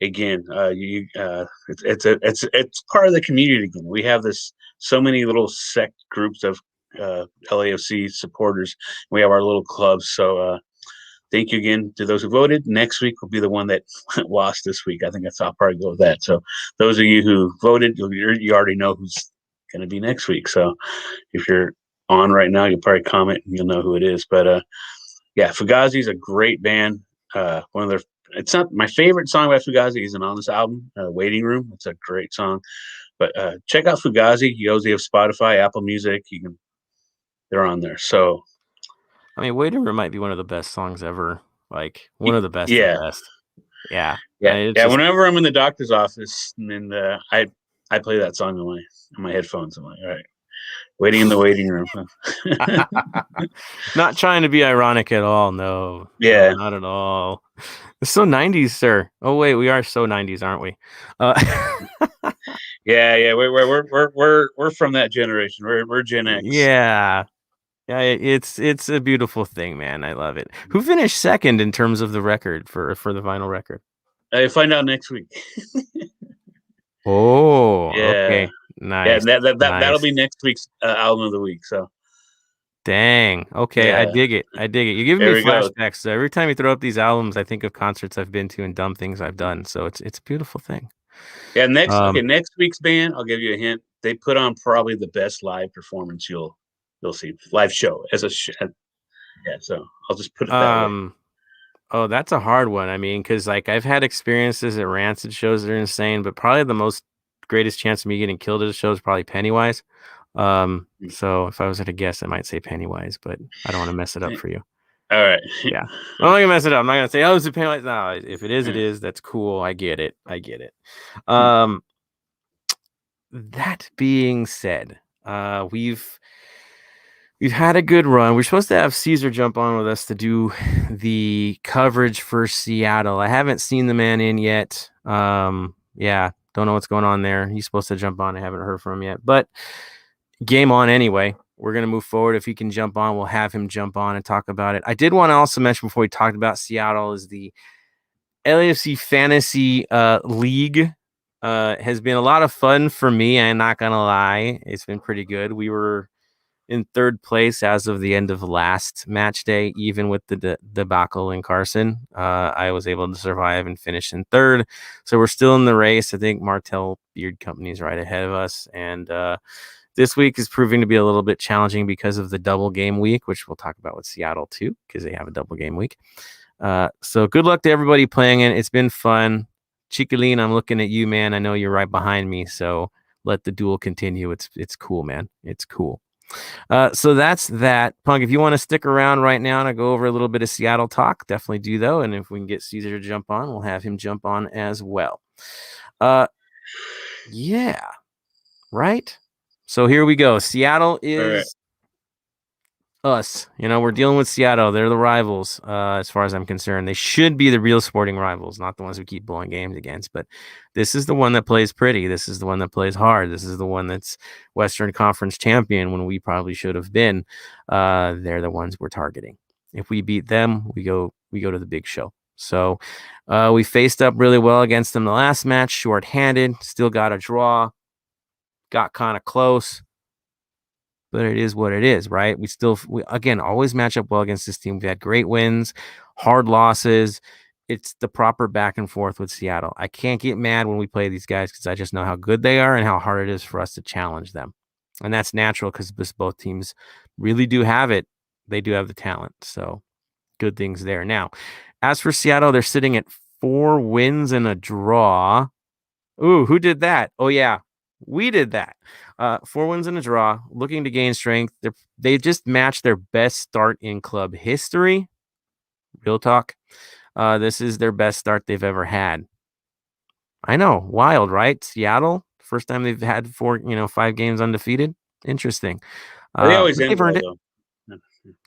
Again, it's part of the community. Again, we have so many little sect groups of LAFC supporters. We have our little clubs. So thank you again to those who voted. Next week will be the one that lost this week. I think I'll probably go with that. So those of you who voted, you already know who's going to be next week. So if you're on right now, you'll probably comment and you'll know who it is. But yeah, Fugazi's a great band. One of their, it's not my favorite song by Fugazi isn't on this album, Waiting Room. It's a great song. But check out Fugazi. You also have Spotify, Apple Music. They're on there. So I mean, Waiting Room might be one of the best songs ever. Like one of the best of yeah, the best. Yeah. yeah. Just, whenever I'm in the doctor's office and I play that song on my headphones. I'm like, all right, waiting in the waiting room. not trying to be ironic at all. No. Yeah. No, not at all. It's so 90s, sir. Oh wait, we are so 90s, aren't we? Yeah. We're from that generation. We're Gen X. Yeah. Yeah, it's a beautiful thing, man. I love it. Who finished second in terms of the record for the vinyl record? I find out next week. Oh, yeah. Okay. Nice. Yeah, nice. that'll be next week's album of the week. So dang. Okay, yeah. I dig it. You're giving There me we go. flashbacks. So every time you throw up these albums, I think of concerts I've been to and dumb things I've done. So it's a beautiful thing. Yeah, next week's band, I'll give you a hint. They put on probably the best live performance you'll see. Live show as a yeah, so I'll just put it that way. Oh, that's a hard one. I mean, because like I've had experiences at Rancid shows that are insane, but probably the greatest chance of me getting killed at a show is probably Pennywise. So if I was at a guess, I might say Pennywise, but I don't want to mess it up for you. All right. Yeah. I'm not gonna mess it up. I'm not gonna say, oh, it's a Pennywise. No, if it is, it is. That's cool. I get it. That being said, we've had a good run. We're supposed to have Caesar jump on with us to do the coverage for Seattle. I haven't seen the man in yet. Yeah, don't know what's going on there. He's supposed to jump on. I haven't heard from him yet, but game on anyway. We're going to move forward. If he can jump on, we'll have him jump on and talk about it. I did want to also mention before we talked about Seattle is the LAFC Fantasy League. Has been a lot of fun for me. I'm not going to lie. It's been pretty good. We were in third place as of the end of last match day, even with the debacle in Carson. I was able to survive and finish in third. So we're still in the race. I think Martell Beard Company is right ahead of us. And this week is proving to be a little bit challenging because of the double game week, which we'll talk about with Seattle too, because they have a double game week. So good luck to everybody playing it. It's been fun. Chicolene, I'm looking at you, man. I know you're right behind me. So let the duel continue. It's cool, man. It's cool. So that's that. Punk, if you want to stick around right now and go over a little bit of Seattle talk, definitely do though. And if we can get Caesar to jump on, we'll have him jump on as well. Yeah. Right. So here we go. Seattle is us. We're dealing with Seattle. They're the rivals, as far as I'm concerned. They should be the real sporting rivals, not the ones we keep blowing games against. But this is the one that plays pretty. This is the one that plays hard. This is the one that's Western Conference champion when we probably should have been. They're the ones we're targeting. If we beat them, we go to the big show. So we faced up really well against them the last match, shorthanded, still got a draw, got kind of close. But it is what it is, right? We again always match up well against this team. We've had great wins, hard losses. It's the proper back and forth with Seattle. I can't get mad when we play these guys because I just know how good they are and how hard it is for us to challenge them. And that's natural because both teams really do have it. They do have the talent. So good things there. Now, as for Seattle, they're sitting at 4 wins and a draw. Ooh, who did that? Oh, yeah. We did that. 4 wins and a draw, looking to gain strength. They just matched their best start in club history. Real talk. This is their best start they've ever had. I know. Wild, right? Seattle, first time they've had 5 games undefeated. Interesting. They always they've earned it.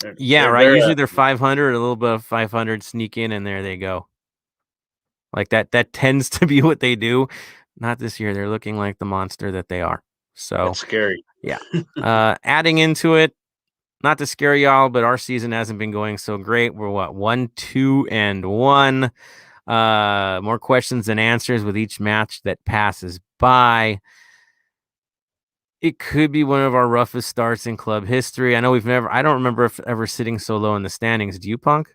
Right. Usually they're 500, a little bit of 500 sneak in, and there they go. Like that tends to be what they do. Not this year. They're looking like the monster that they are. So that's scary. Yeah. Adding into it, not to scare y'all, but our season hasn't been going so great. We're 1-2-1. More questions than answers with each match that passes by. It could be one of our roughest starts in club history. I know I don't remember ever sitting so low in the standings. Do you, Punk?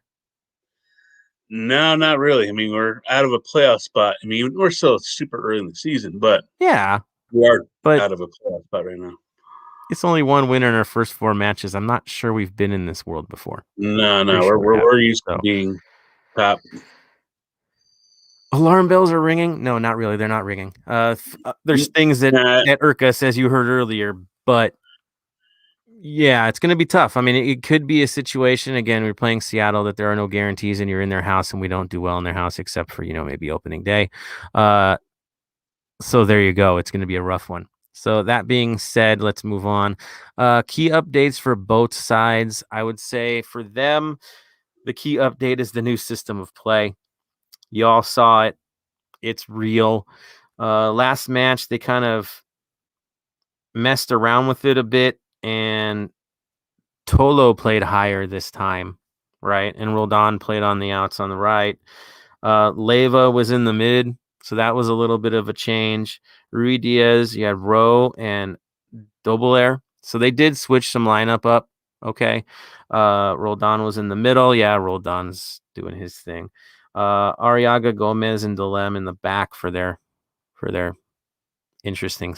No, not really. I mean, we're out of a playoff spot. I mean, we're still super early in the season, but Yeah, we are but out of a playoff spot right now. it's only one winner in our first 4 matches. I'm not sure we've been in this world before. No, Pretty sure we we're haven't. used to So being top. alarm bells are ringing. No, not really. They're not ringing. There's things that Nah, irk us, as you heard earlier, but yeah, it's going to be tough. I mean, it could be a situation, again, we're playing Seattle, that there are no guarantees and you're in their house and we don't do well in their house except for, maybe opening day. So there you go. It's going to be a rough one. So that being said, let's move on. Key updates for both sides. I would say for them, the key update is the new system of play. You all saw it. It's real. Last match, they kind of messed around with it a bit, and Tolo played higher this time, right? And Roldan played on the outs on the right. Leva was in the mid, so that was a little bit of a change. Rui Diaz, you had Rowe and Dobelair. So they did switch some lineup up. Okay. Roldan was in the middle. Yeah, Roldan's doing his thing. Arriaga, Gomez, and Delem in the back for their interesting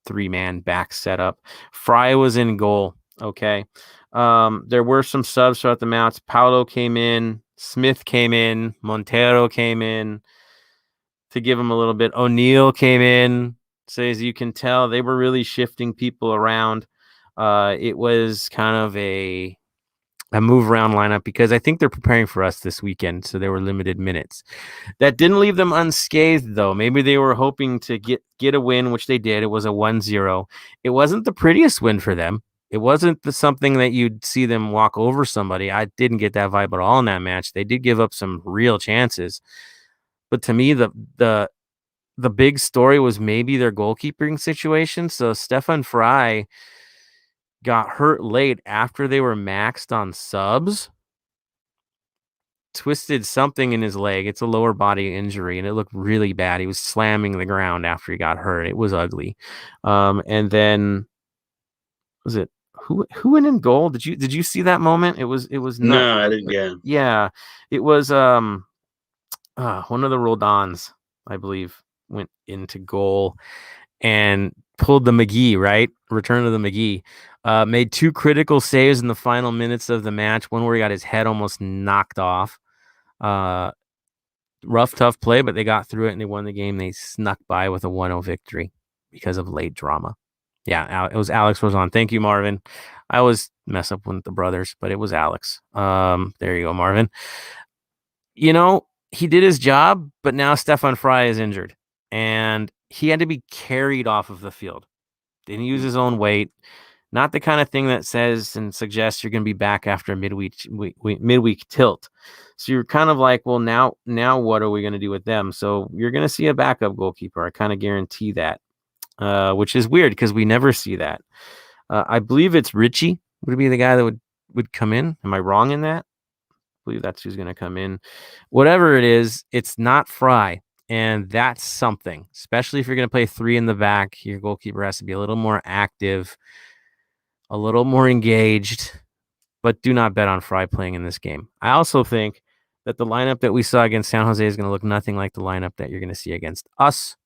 3-man back setup. Fry was in goal. Okay. There were some subs throughout the match. Paulo came in, Smith came in, Montero came in to give him a little bit. O'Neal came in. So as you can tell, they were really shifting people around. It was kind of a move around lineup because I think they're preparing for us this weekend, so there were limited minutes. That didn't leave them unscathed, though. Maybe they were hoping to get a win, which they did. It was a 1-0. It wasn't the prettiest win for them. It wasn't something that you'd see them walk over somebody. I didn't get that vibe at all in that match. They did give up some real chances. But to me, the big story was maybe their goalkeeping situation. So Stefan Fry got hurt late after they were maxed on subs, twisted something in his leg. It's a lower body injury, and it looked really bad. He was slamming the ground after he got hurt. It was ugly. And then was it who went in goal? Did you see that moment? It was nuts. No, I didn't. Yeah, it was one of the Roldans, I believe, went into goal and pulled the McGee, right? Return of the McGee. Made 2 critical saves in the final minutes of the match. One where he got his head almost knocked off. Rough, tough play, but they got through it and they won the game. They snuck by with a 1-0 victory because of late drama. Yeah, it was Alex Rosan. Thank you, Marvin. I always mess up with the brothers, but it was Alex. There you go, Marvin. He did his job, but now Stefan Fry is injured, and he had to be carried off of the field. Didn't use his own weight. Not the kind of thing that says and suggests you're going to be back after a midweek tilt. So you're kind of like, well, now what are we going to do with them? So you're going to see a backup goalkeeper. I kind of guarantee that, which is weird because we never see that. I believe it's Richie would be the guy that would come in. Am I wrong in that? I believe that's who's going to come in. Whatever it is, it's not Fry. And that's something, especially if you're going to play 3 in the back. Your goalkeeper has to be a little more active, a little more engaged, but do not bet on Fry playing in this game. I also think that the lineup that we saw against San Jose is going to look nothing like the lineup that you're going to see against us.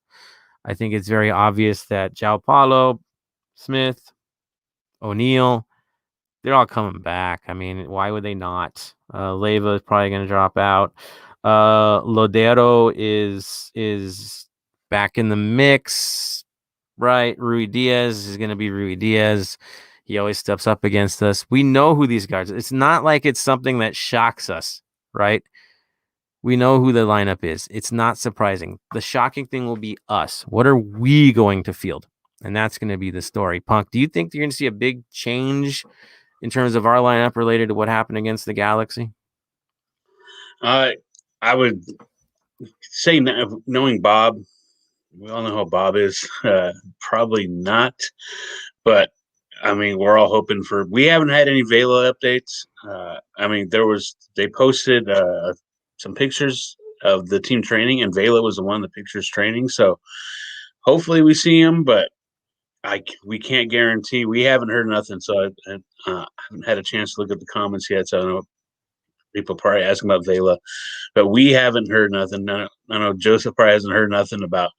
I think it's very obvious that João Paulo, Smith, O'Neal, they're all coming back. I mean, why would they not? Leva is probably going to drop out. Lodero is back in the mix, right? Rui Diaz is going to be Rui Diaz. He always steps up against us. We know who these guys are. It's not like it's something that shocks us, right? We know who the lineup is. It's not surprising. The shocking thing will be us. What are we going to field? And that's going to be the story. Punk, do you think you're going to see a big change in terms of our lineup related to what happened against the Galaxy? I would say, knowing Bob, we all know how Bob is. Probably not, but I mean, we're all hoping for. We haven't had any Vela updates. I mean, they posted some pictures of the team training, and Vela was the one of the pictures training. So hopefully we see him, but we can't guarantee. We haven't heard nothing, so I haven't had a chance to look at the comments yet. So I don't know people probably asking about Vela, but we haven't heard nothing. I know Joseph probably hasn't heard nothing about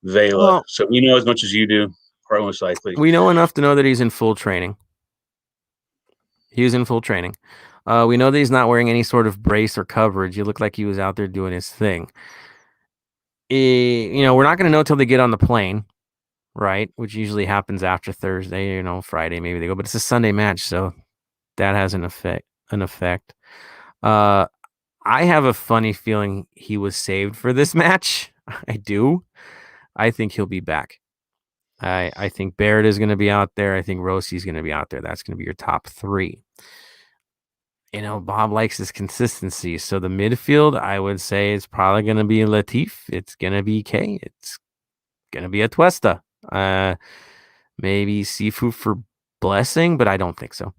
Vela. Well, So we know as much as you do, probably most likely. we know enough to know that he's in full training. He was in full training. We know that he's not wearing any sort of brace or coverage. He looked like he was out there doing his thing. We're not going to know till they get on the plane, right? Which usually happens after Thursday, Friday, maybe they go, but it's a Sunday match. So that has an effect. I have a funny feeling he was saved for this match. I do. I think he'll be back. I think Barrett is going to be out there. I think Rossi's going to be out there. That's going to be your top three. Bob likes his consistency. So the midfield, I would say, is probably going to be Latif. It's going to be K. It's going to be Atuesta. Maybe Sifu for Blessing, but I don't think so.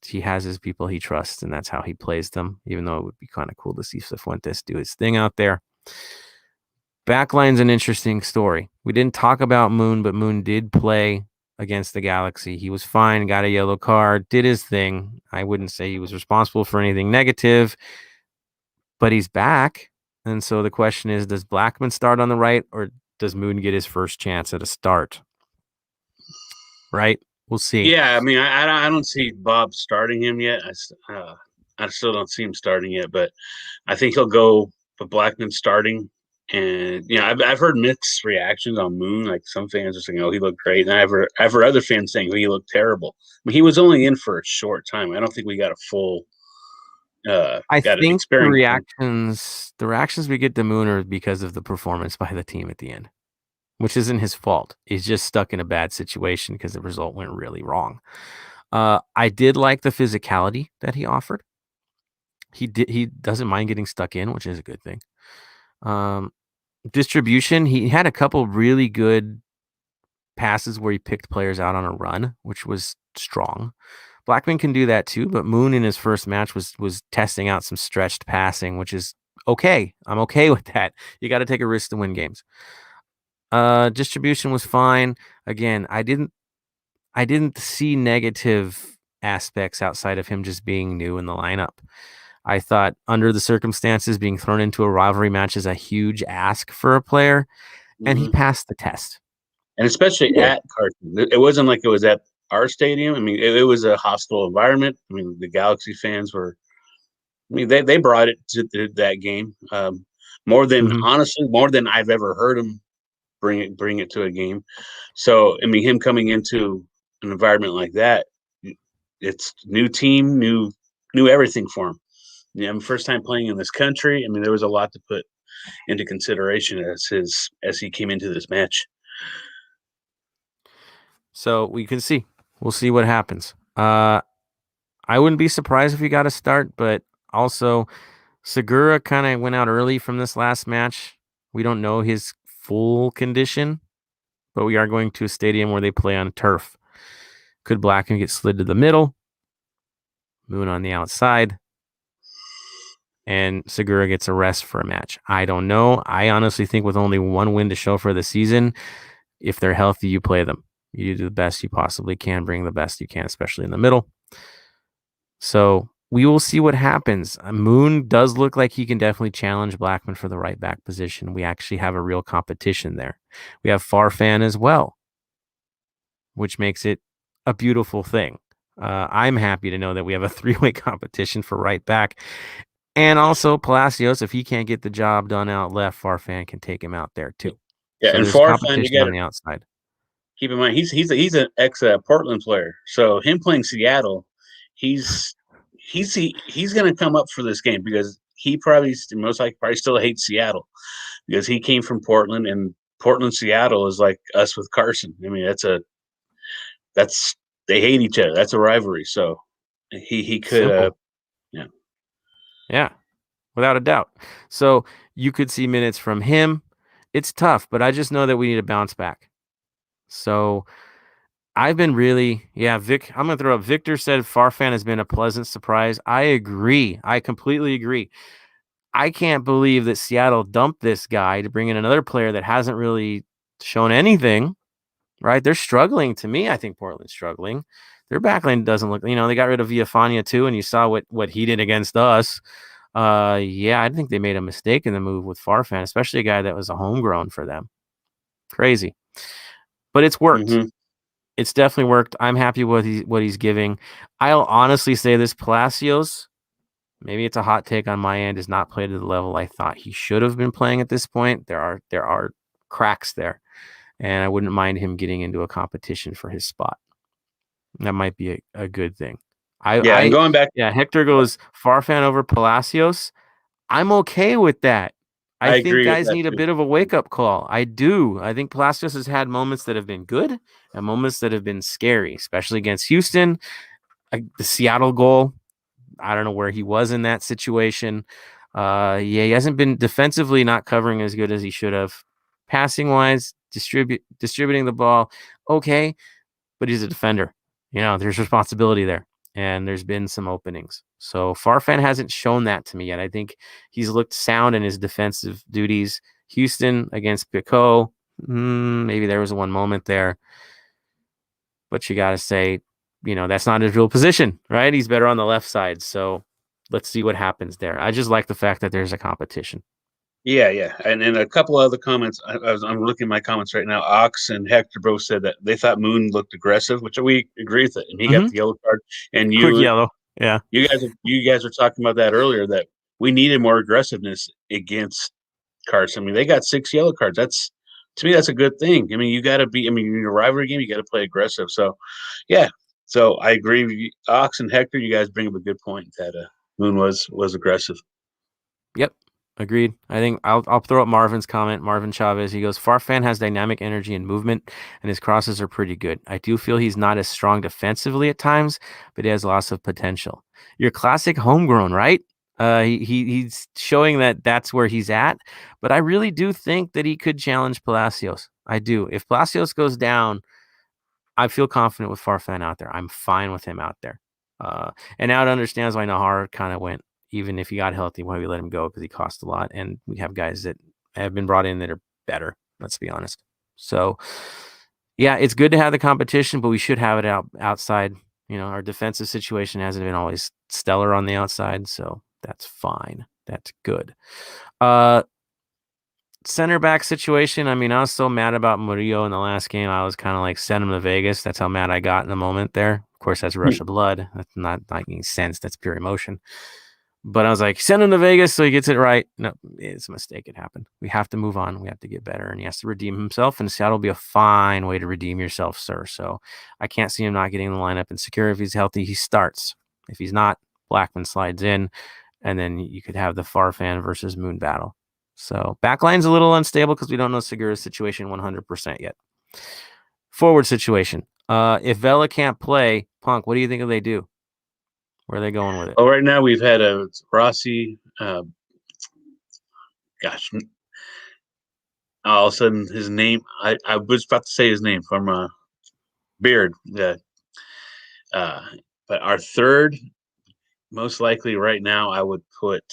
He has his people he trusts, and that's how he plays them, even though it would be kind of cool to see Cifuentes do his thing out there. Backline's an interesting story. We didn't talk about Moon, but Moon did play against the Galaxy. He was fine, got a yellow card, did his thing. I wouldn't say he was responsible for anything negative, but he's back. And so the question is, does Blackman start on the right, or does Moon get his first chance at a start? Right? We'll see. Yeah, I mean, I don't see Bob starting him yet. I still don't see him starting yet, but I think he'll go with Blackman starting. And I've heard mixed reactions on Moon. Like some fans are saying, "Oh, he looked great," and I've heard other fans saying, "Oh, he looked terrible." I mean, he was only in for a short time. I don't think we got a full. I think the experience. reactions we get to Moon are because of the performance by the team at the end, which isn't his fault. He's just stuck in a bad situation because the result went really wrong. I did like the physicality that he offered. He doesn't mind getting stuck in, which is a good thing. Distribution, he had a couple really good passes where he picked players out on a run, which was strong. Blackman can do that too, but Moon in his first match was testing out some stretched passing, which is okay. I'm okay with that. You got to take a risk to win games. Distribution was fine. Again, I didn't see negative aspects outside of him just being new in the lineup. I thought under the circumstances, being thrown into a rivalry match is a huge ask for a player, and he passed the test. And especially at Carson. It wasn't like it was at our stadium. I mean, it was a hostile environment. I mean, the Galaxy fans they brought it to that game more than I've ever heard them bring it to a game. So, I mean, him coming into an environment like that, it's new team, new everything for him. First time playing in this country. I mean, there was a lot to put into consideration as he came into this match. So we'll see what happens. I wouldn't be surprised if he got a start, but also Segura kind of went out early from this last match. We don't know his full condition, but we are going to a stadium where they play on turf. Could Blackman get slid to the middle? Moon on the outside? And Segura gets a rest for a match. I don't know. I honestly think with only one win to show for the season, if they're healthy, you play them. You do the best you possibly can, bring the best you can, especially in the middle. So we will see what happens. Moon does look like he can definitely challenge Blackman for the right back position. We actually have a real competition there. We have Farfan as well, which makes it a beautiful thing. I'm happy to know that we have a three-way competition for right back. And also Palacios, if he can't get the job done out left, Farfan can take him out there too. Yeah, so and Farfan, you got on the outside. Keep in mind he's an ex Portland player, so him playing Seattle, he's going to come up for this game because he most likely still hates Seattle because he came from Portland, and Portland Seattle is like us with Carson. I mean, they hate each other. That's a rivalry. So he could Yeah, without a doubt. So you could see minutes from him. It's tough, but I just know that we need to bounce back. So I've been Vic, I'm going to throw up. Victor said Farfan has been a pleasant surprise. I agree. I completely agree. I can't believe that Seattle dumped this guy to bring in another player that hasn't really shown anything, right? They're struggling to me. I think Portland's struggling. Their backline doesn't look. They got rid of Villafaña too, and you saw what he did against us. Yeah, I think they made a mistake in the move with Farfan, especially a guy that was a homegrown for them. Crazy, but it's worked. Mm-hmm. It's definitely worked. I'm happy with what he's giving. I'll honestly say this: Palacios, maybe it's a hot take on my end, has not played at the level I thought he should have been playing at this point. There are cracks there, and I wouldn't mind him getting into a competition for his spot. That might be a good thing. And going back, Hector goes Farfan over Palacios. I'm okay with that. I think agree with guys that need a too. bit of a wake-up call. I do. I think Palacios has had moments that have been good and moments that have been scary, especially against Houston. The Seattle goal, I don't know where he was in that situation. He hasn't been defensively not covering as good as he should have. Passing-wise, distributing the ball, okay, but he's a defender. There's responsibility there, and there's been some openings. So Farfan hasn't shown that to me yet. I think he's looked sound in his defensive duties. Houston against Pico, maybe there was one moment there, but you got to say, that's not his real position, right? He's better on the left side. So let's see what happens there. I just like the fact that there's a competition. Yeah. And a couple other comments. I'm looking at my comments right now. Ox and Hector both said that they thought Moon looked aggressive, which we agree with it. And he got the yellow card. And Quick yellow. Yeah. You guys were talking about that earlier, that we needed more aggressiveness against Carson. I mean, they got 6 yellow cards. To me, that's a good thing. I mean, you got to be. I mean, in a rivalry game, you got to play aggressive. So, yeah. So I agree with you. Ox and Hector, you guys bring up a good point that Moon was aggressive. Yep. Agreed. I think I'll throw up Marvin's comment. Marvin Chavez. He goes, Farfan has dynamic energy and movement, and his crosses are pretty good. I do feel he's not as strong defensively at times, but he has lots of potential. Your classic homegrown, right? He's showing that that's where he's at, but I really do think that he could challenge Palacios. I do. If Palacios goes down, I feel confident with Farfan out there. I'm fine with him out there. And now it understands why Nahar kind of went. Even if he got healthy, why we let him go, because he cost a lot. And we have guys that have been brought in that are better, let's be honest. So, yeah, it's good to have the competition, but we should have it outside. Our defensive situation hasn't been always stellar on the outside, so that's fine. That's good. Center back situation. I mean, I was so mad about Murillo in the last game. I was kind of like, send him to Vegas. That's how mad I got in the moment there. Of course, that's a rush of blood. That's not making sense. That's pure emotion. But I was like, send him to Vegas so he gets it right. No, it's a mistake. It happened. We have to move on. We have to get better. And he has to redeem himself. And Seattle will be a fine way to redeem yourself, sir. So I can't see him not getting in the lineup. And secure, if he's healthy, he starts. If he's not, Blackman slides in. And then you could have the Farfan versus Moon battle. So backline's a little unstable because we don't know Segura's situation 100% yet. Forward situation. If Vela can't play, Punk, what do you think they do? Where are they going with it? Oh, right now we've had a Rossi. All of a sudden his name. I was about to say his name from Beard. But our third, most likely right now, I would put.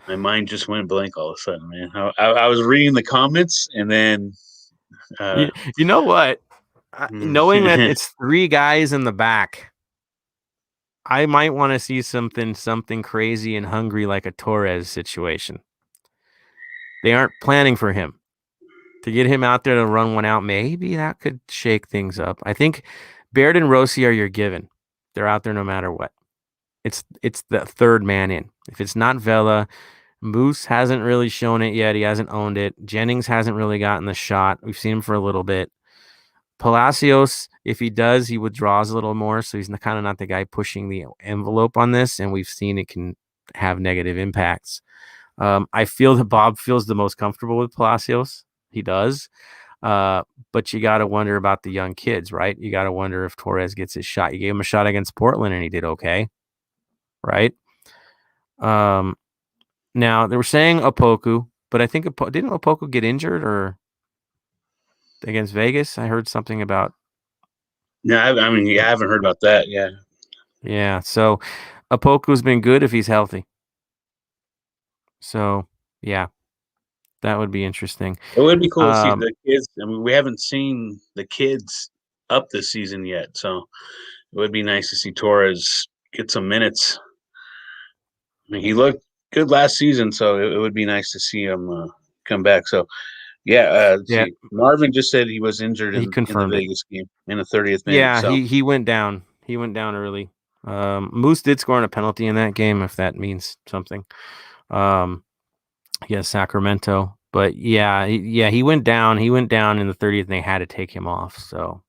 My mind just went blank all of a sudden, man. I was reading the comments and then. You know what? Knowing that it's 3 guys in the back, I might want to see something crazy and hungry like a Torres situation. They aren't planning for him. To get him out there to run one out, maybe that could shake things up. I think Baird and Rossi are your given. They're out there no matter what. It's the third man in. If it's not Vela, Moose hasn't really shown it yet. He hasn't owned it. Jennings hasn't really gotten the shot. We've seen him for a little bit. Palacios, if he does, he withdraws a little more, so he's kind of not the guy pushing the envelope on this, and we've seen it can have negative impacts. I feel that Bob feels the most comfortable with Palacios. He does. But you got to wonder about the young kids, right? You got to wonder if Torres gets his shot. You gave him a shot against Portland, and he did okay, right? Now, they were saying Opoku, but I think didn't Opoku get injured or against Vegas? I heard something about. Yeah, I mean, you haven't heard about that, yeah. Yeah, so Opoku's been good if he's healthy. So, yeah, that would be interesting. It would be cool to see the kids. I mean, we haven't seen the kids up this season yet. So it would be nice to see Torres get some minutes. I mean, he looked good last season, so it would be nice to see him come back. So, yeah, let's Yeah, see. Marvin just said he was injured he in the confirmed it. Vegas game in the 30th minute. Yeah, So, he went down. He went down early. Moose did score on a penalty in that game, if that means something. Against Sacramento. But yeah, he went down. He went down in the 30th, and they had to take him off. So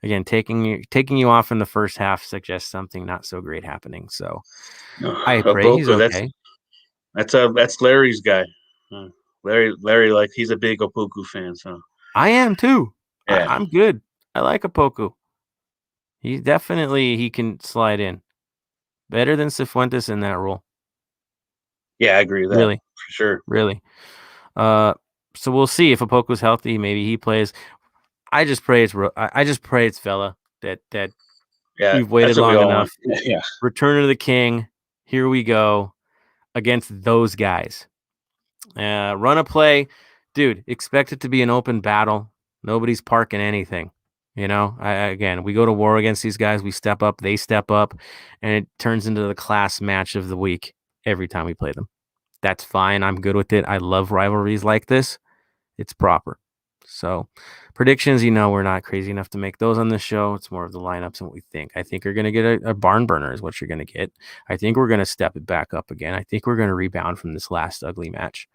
again, taking you off in the first half suggests something not so great happening. So I pray he's Opoku, okay. that's Larry's guy. Larry, like he's a big Opoku fan. So I am too. yeah, I'm good. I like Opoku. He can slide in better than Cifuentes in that role. yeah, I agree with that Really, for sure. really. So we'll see if Opoku's healthy. Maybe he plays. I just pray it's Vela that Yeah, we've that's waited what we long all enough. want. Yeah, Return of the King. Here we go against those guys. Run a play, dude. Expect it to be an open battle. Nobody's parking anything. Again, we go to war against these guys. We step up, they step up, and it turns into the class match of the week every time we play them. That's fine. I'm good with it. I love rivalries like this. It's proper. So predictions, we're not crazy enough to make those on this show. It's more of the lineups and what we think. I think you're going to get a barn burner is what you're going to get. I think we're going to step it back up again. I think we're going to rebound from this last ugly match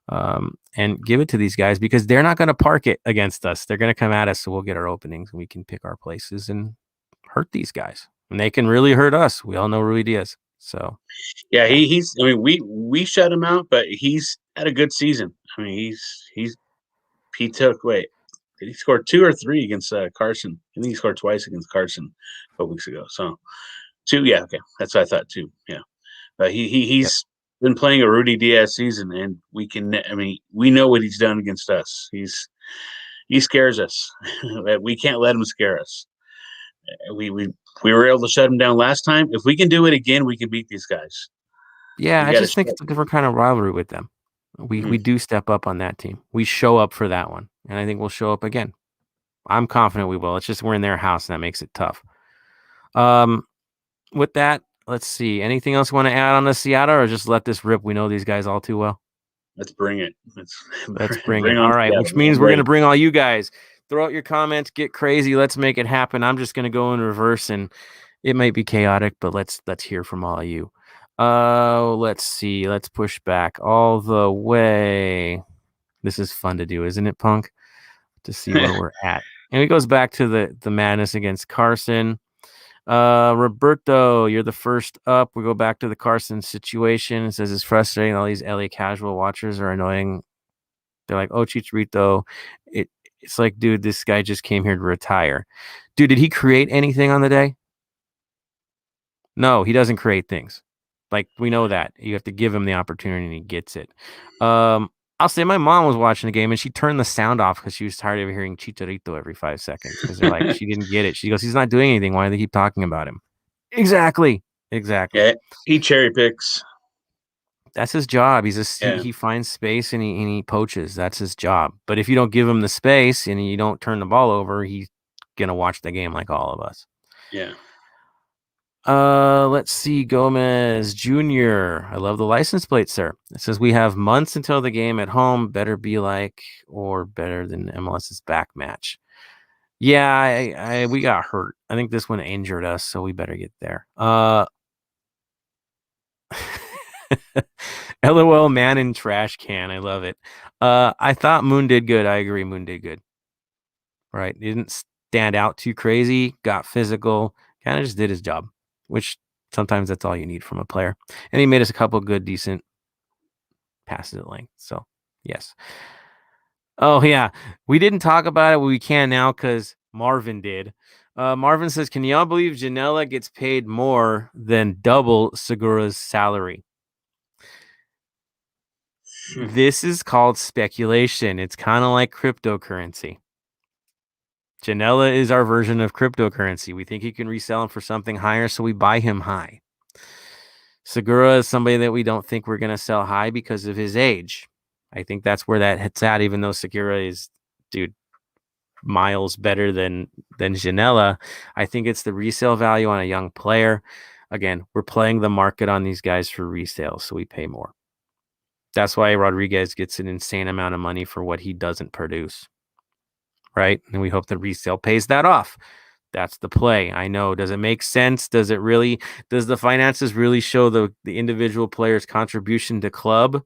and give it to these guys because they're not going to park it against us. They're going to come at us, so we'll get our openings and we can pick our places and hurt these guys. And they can really hurt us. We all know Rui Diaz. So yeah, he's. I mean, we shut him out, but he's had a good season. I mean, he took. Wait, did he score 2 or 3 against Carson? I think he scored twice against Carson a couple weeks ago. So 2, yeah, okay, that's what I thought too. Yeah, but he's been playing a Rudy Diaz season, and we can. I mean, we know what he's done against us. He scares us. We can't let him scare us. We were able to shut him down last time. If we can do it again, we can beat these guys. yeah, We I got to just think show. it's a different kind of rivalry with them. We do step up on that team. We show up for that one, and I think we'll show up again. I'm confident we will. It's just we're in their house, and that makes it tough. With that, let's see. Anything else you want to add on the Seattle, or just let this rip? We know these guys all too well. Let's bring it. Let's bring it. on All right, Seattle. which means we're going to bring all you guys. Throw out your comments, get crazy. Let's make it happen. I'm just going to go in reverse, and it might be chaotic, but let's hear from all of you. Let's see. Let's push back all the way. This is fun to do, isn't it, Punk? To see where we're at. And it goes back to the madness against Carson. Roberto, you're the first up. We go back to the Carson situation. It says it's frustrating. All these LA casual watchers are annoying. They're like, oh, Chicharito. It's like, dude, this guy just came here to retire. Dude, did he create anything on the day? No, he doesn't create things. Like, we know that. You have to give him the opportunity and he gets it. I'll say my mom was watching the game and she turned the sound off because she was tired of hearing Chicharito every 5 seconds because they're like, she didn't get it. She goes, he's not doing anything. Why do they keep talking about him? Exactly. Yeah, he cherry picks. That's his job. He finds space and he poaches. That's his job. But if you don't give him the space and you don't turn the ball over, he's gonna watch the game like all of us. Yeah. Let's see. Gomez Jr. I love the license plate, sir. It says we have months until the game at home. Better be like or better than MLS's back match. Yeah, we got hurt. I think this one injured us, so we better get there. LOL man in trash can. I love it. I thought Moon did good. I agree. Moon did good. Right. He didn't stand out too crazy. Got physical. Kind of just did his job, which sometimes that's all you need from a player. And he made us a couple good, decent passes at length. So, yes. Oh, yeah. We didn't talk about it, but we can now because Marvin did. Marvin says, can y'all believe Janela gets paid more than double Segura's salary? This is called speculation. It's kind of like cryptocurrency. Janela is our version of cryptocurrency. We think he can resell him for something higher, so we buy him high. Segura is somebody that we don't think we're going to sell high because of his age. I think that's where that hits at, even though Segura is, dude, miles better than Janela. I think it's the resale value on a young player. Again, we're playing the market on these guys for resale, so we pay more. That's why Rodriguez gets an insane amount of money for what he doesn't produce, right? And we hope the resale pays that off. That's the play. I know. Does it make sense? Does the finances really show the individual player's contribution to club?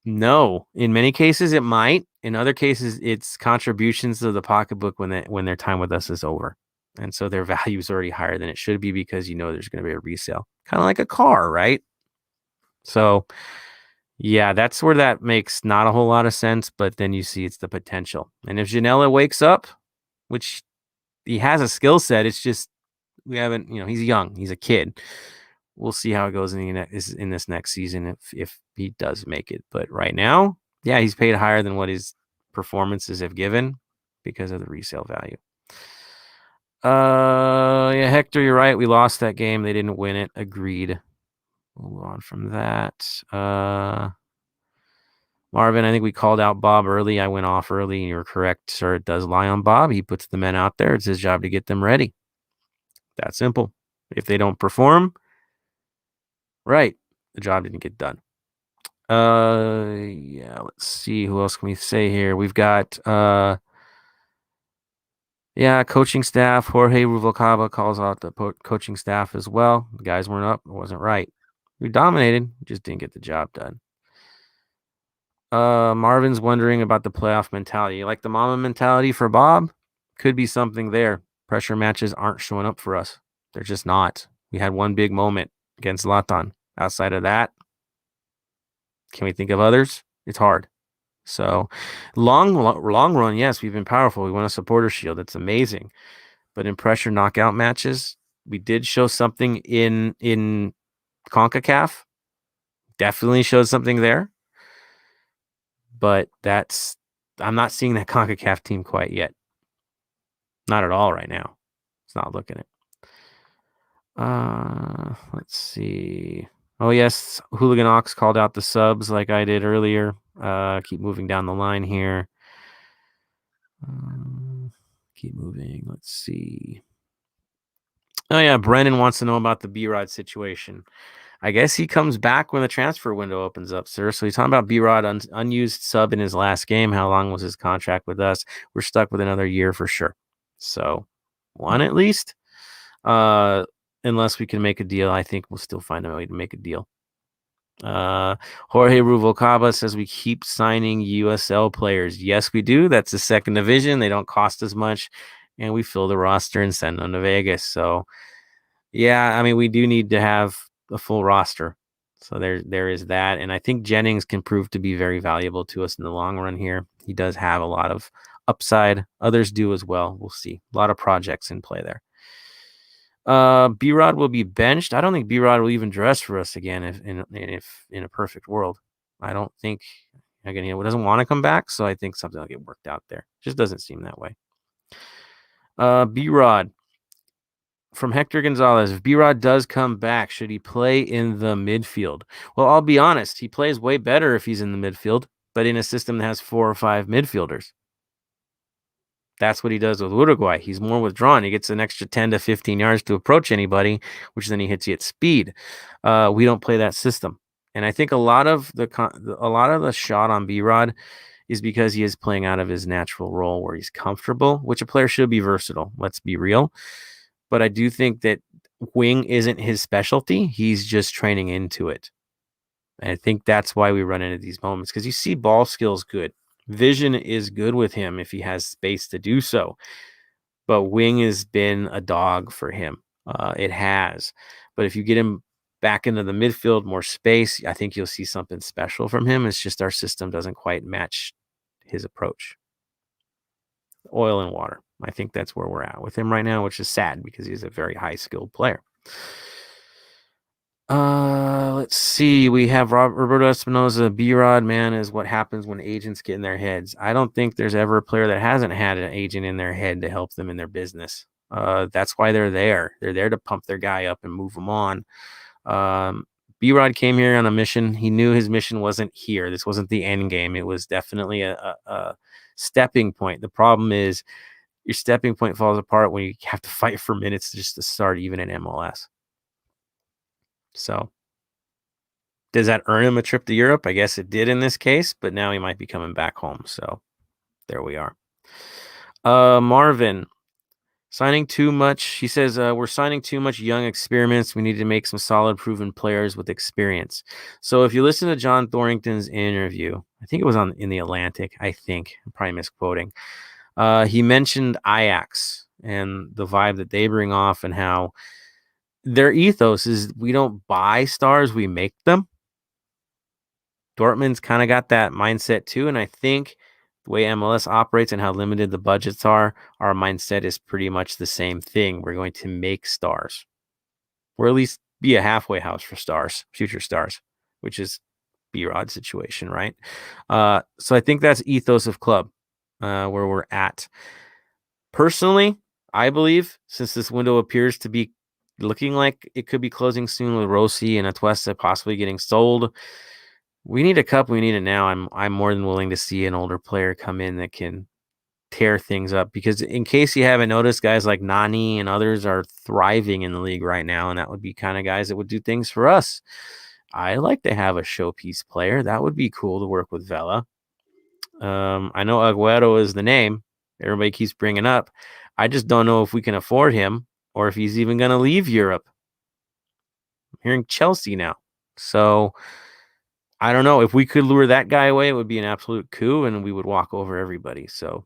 No. In many cases, it might. In other cases, it's contributions to the pocketbook when their time with us is over. And so their value is already higher than it should be because there's going to be a resale. Kind of like a car, right? So, yeah, that's where that makes not a whole lot of sense, but then you see it's the potential. And if Janela wakes up, which he has a skill set, it's just we haven't, he's young, he's a kid. We'll see how it goes in this next season if he does make it. But right now, yeah, he's paid higher than what his performances have given because of the resale value. Yeah, Hector, you're right. We lost that game. They didn't win it. Agreed. Move on from that. Marvin, I think we called out Bob early. I went off early, and you were correct, sir. It does lie on Bob. He puts the men out there. It's his job to get them ready. That simple. If they don't perform, right, the job didn't get done. Yeah, let's see. Who else can we say here? We've got coaching staff. Jorge Ruvalcaba calls out the coaching staff as well. The guys weren't up. It wasn't right. We dominated, just didn't get the job done. Marvin's wondering about the playoff mentality. Like the mama mentality for Bob? Could be something there. Pressure matches aren't showing up for us. They're just not. We had one big moment against Zlatan. Outside of that, can we think of others? It's hard. So long run, yes, we've been powerful. We won a supporter shield. That's amazing. But in pressure knockout matches, we did show something in CONCACAF. Definitely showed something there. But I'm not seeing that CONCACAF team quite yet. Not at all right now. It's not looking it. Let's see. Oh, yes. Hooligan Ox called out the subs like I did earlier. Keep moving down the line here. Keep moving. Let's see. Oh, yeah. Brennan wants to know about the B-Rod situation. I guess he comes back when the transfer window opens up, sir. So he's talking about B-Rod, unused sub in his last game. How long was his contract with us? We're stuck with another year for sure. So one at least. Unless we can make a deal, I think we'll still find a way to make a deal. Jorge Ruvalcaba says we keep signing USL players. Yes, we do. That's the second division. They don't cost as much, and we fill the roster and send them to Vegas. So, yeah, I mean, we do need to have a full roster. So there is that, and I think Jennings can prove to be very valuable to us in the long run here. He does have a lot of upside. Others do as well. We'll see. A lot of projects in play there. B-Rod will be benched. I don't think B-Rod will even dress for us again if in a perfect world. I don't think again he doesn't want to come back, so I think something will get worked out there. Just doesn't seem that way. B-Rod from Hector Gonzalez. If B-Rod does come back, should he play in the midfield? Well, I'll be honest. He plays way better if he's in the midfield, but in a system that has 4 or 5 midfielders. That's what he does with Uruguay. He's more withdrawn. He gets an extra 10 to 15 yards to approach anybody, which then he hits you at speed. We don't play that system. And I think a lot of the shot on B-Rod is because he is playing out of his natural role where he's comfortable, which a player should be versatile. Let's be real. But I do think that wing isn't his specialty. He's just training into it. And I think that's why we run into these moments, because you see ball skills good. Vision is good with him if he has space to do so. But wing has been a dog for him. It has. But if you get him back into the midfield, more space, I think you'll see something special from him. It's just our system doesn't quite match his approach. Oil and water. I think that's where we're at with him right now, which is sad because he's a very high-skilled player. Let's see. We have Roberto Espinoza. B-Rod, man, is what happens when agents get in their heads. I don't think there's ever a player that hasn't had an agent in their head to help them in their business. That's why they're there. They're there to pump their guy up and move him on. B-Rod came here on a mission. He knew his mission wasn't here. This wasn't the end game. It was definitely a stepping point. The problem is your stepping point falls apart when you have to fight for minutes just to start even in MLS. So does that earn him a trip to Europe? I guess it did in this case, but now he might be coming back home. So there we are. Marvin, signing too much. He says, we're signing too much young experiments. We need to make some solid, proven players with experience. So if you listen to John Thornton's interview, I think it was in the Atlantic, I'm probably misquoting. He mentioned Ajax and the vibe that they bring off and how their ethos is we don't buy stars, we make them. Dortmund's kind of got that mindset too. And I think the way MLS operates and how limited the budgets are, our mindset is pretty much the same thing. We're going to make stars, or at least be a halfway house for stars, future stars, which is B-Rod's situation, right? So I think that's ethos of club, where we're at. Personally, I believe, since this window appears to be looking like it could be closing soon with Rossi and Atuesta possibly getting sold, we need a cup. We need it now. I'm more than willing to see an older player come in that can tear things up, because in case you haven't noticed, guys like Nani and others are thriving in the league right now, and that would be kind of guys that would do things for us. I like to have a showpiece player. That would be cool to work with Vela. I know Agüero is the name everybody keeps bringing up. I just don't know if we can afford him or if he's even going to leave Europe. I'm hearing Chelsea now. So I don't know. If we could lure that guy away, it would be an absolute coup, and we would walk over everybody. So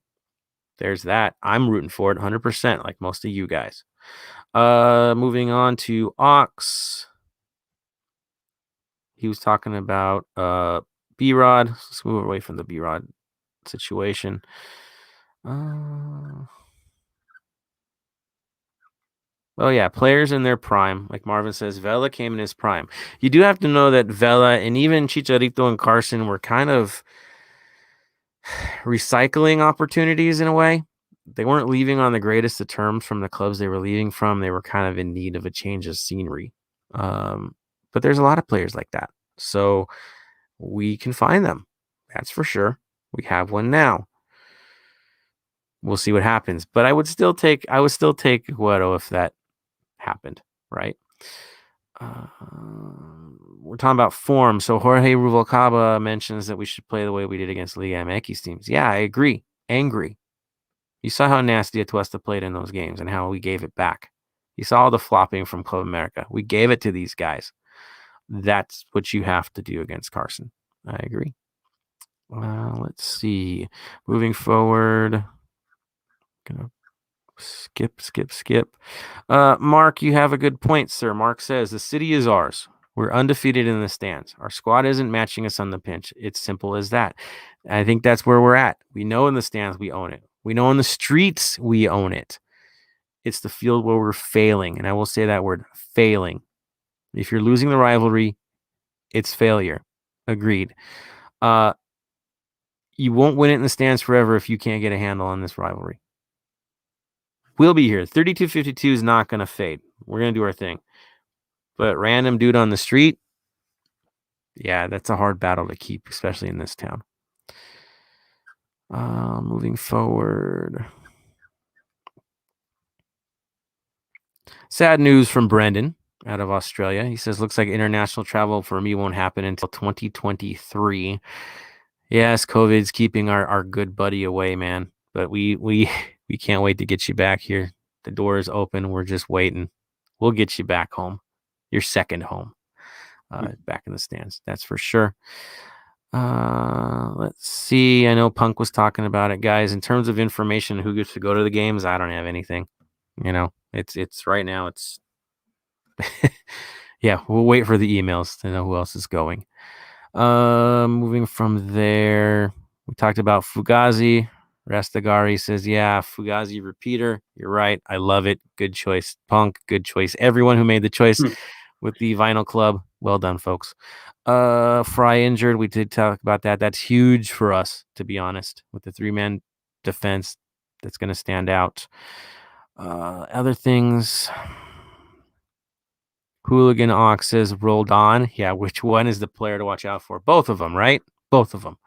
there's that. I'm rooting for it 100%, like most of you guys. Moving on to Ox. He was talking about B-Rod. Let's move away from the B-Rod situation. Oh, yeah, players in their prime. Like Marvin says, Vela came in his prime. You do have to know that Vela and even Chicharito and Carson were kind of recycling opportunities in a way. They weren't leaving on the greatest of terms from the clubs they were leaving from. They were kind of in need of a change of scenery. But there's a lot of players like that. So we can find them. That's for sure. We have one now. We'll see what happens. But I would still take Guero if that happened, right? We're talking about form. So Jorge Rubalcaba mentions that we should play the way we did against Liga MX teams. Yeah, I agree. Angry. You saw how nasty Atuesta played in those games and how we gave it back. You saw all the flopping from Club America. We gave it to these guys. That's what you have to do against Carson. I agree. Let's see. Moving forward. Gonna skip. Mark, you have a good point, sir. Mark says, the city is ours. We're undefeated in the stands. Our squad isn't matching us on the pitch. It's simple as that. I think that's where we're at. We know in the stands we own it. We know in the streets we own it. It's the field where we're failing. And I will say that word, failing. If you're losing the rivalry, it's failure. Agreed. You won't win it in the stands forever if you can't get a handle on this rivalry. We'll be here. 32-52 is not going to fade. We're going to do our thing. But random dude on the street, yeah, that's a hard battle to keep, especially in this town. Moving forward. Sad news from Brendan out of Australia. He says, looks like international travel for me won't happen until 2023. Yes, COVID's keeping our good buddy away, man. But we can't wait to get you back here. The door is open. We're just waiting. We'll get you back home. Your second home. Back in the stands. That's for sure. Let's see. I know Punk was talking about it, guys. In terms of information, who gets to go to the games, I don't have anything. You know, it's right now. It's yeah. We'll wait for the emails to know who else is going. Moving from there, we talked about Fugazi. Rastagari says, yeah, Fugazi repeater. You're right. I love it. Good choice. Punk, good choice. Everyone who made the choice with the Vinyl Club, well done, folks. Fry injured. We did talk about that. That's huge for us, to be honest, with the three-man defense. That's going to stand out. Other things. Hooligan Ox says, rolled on. Yeah, which one is the player to watch out for? Both of them, right? Both of them.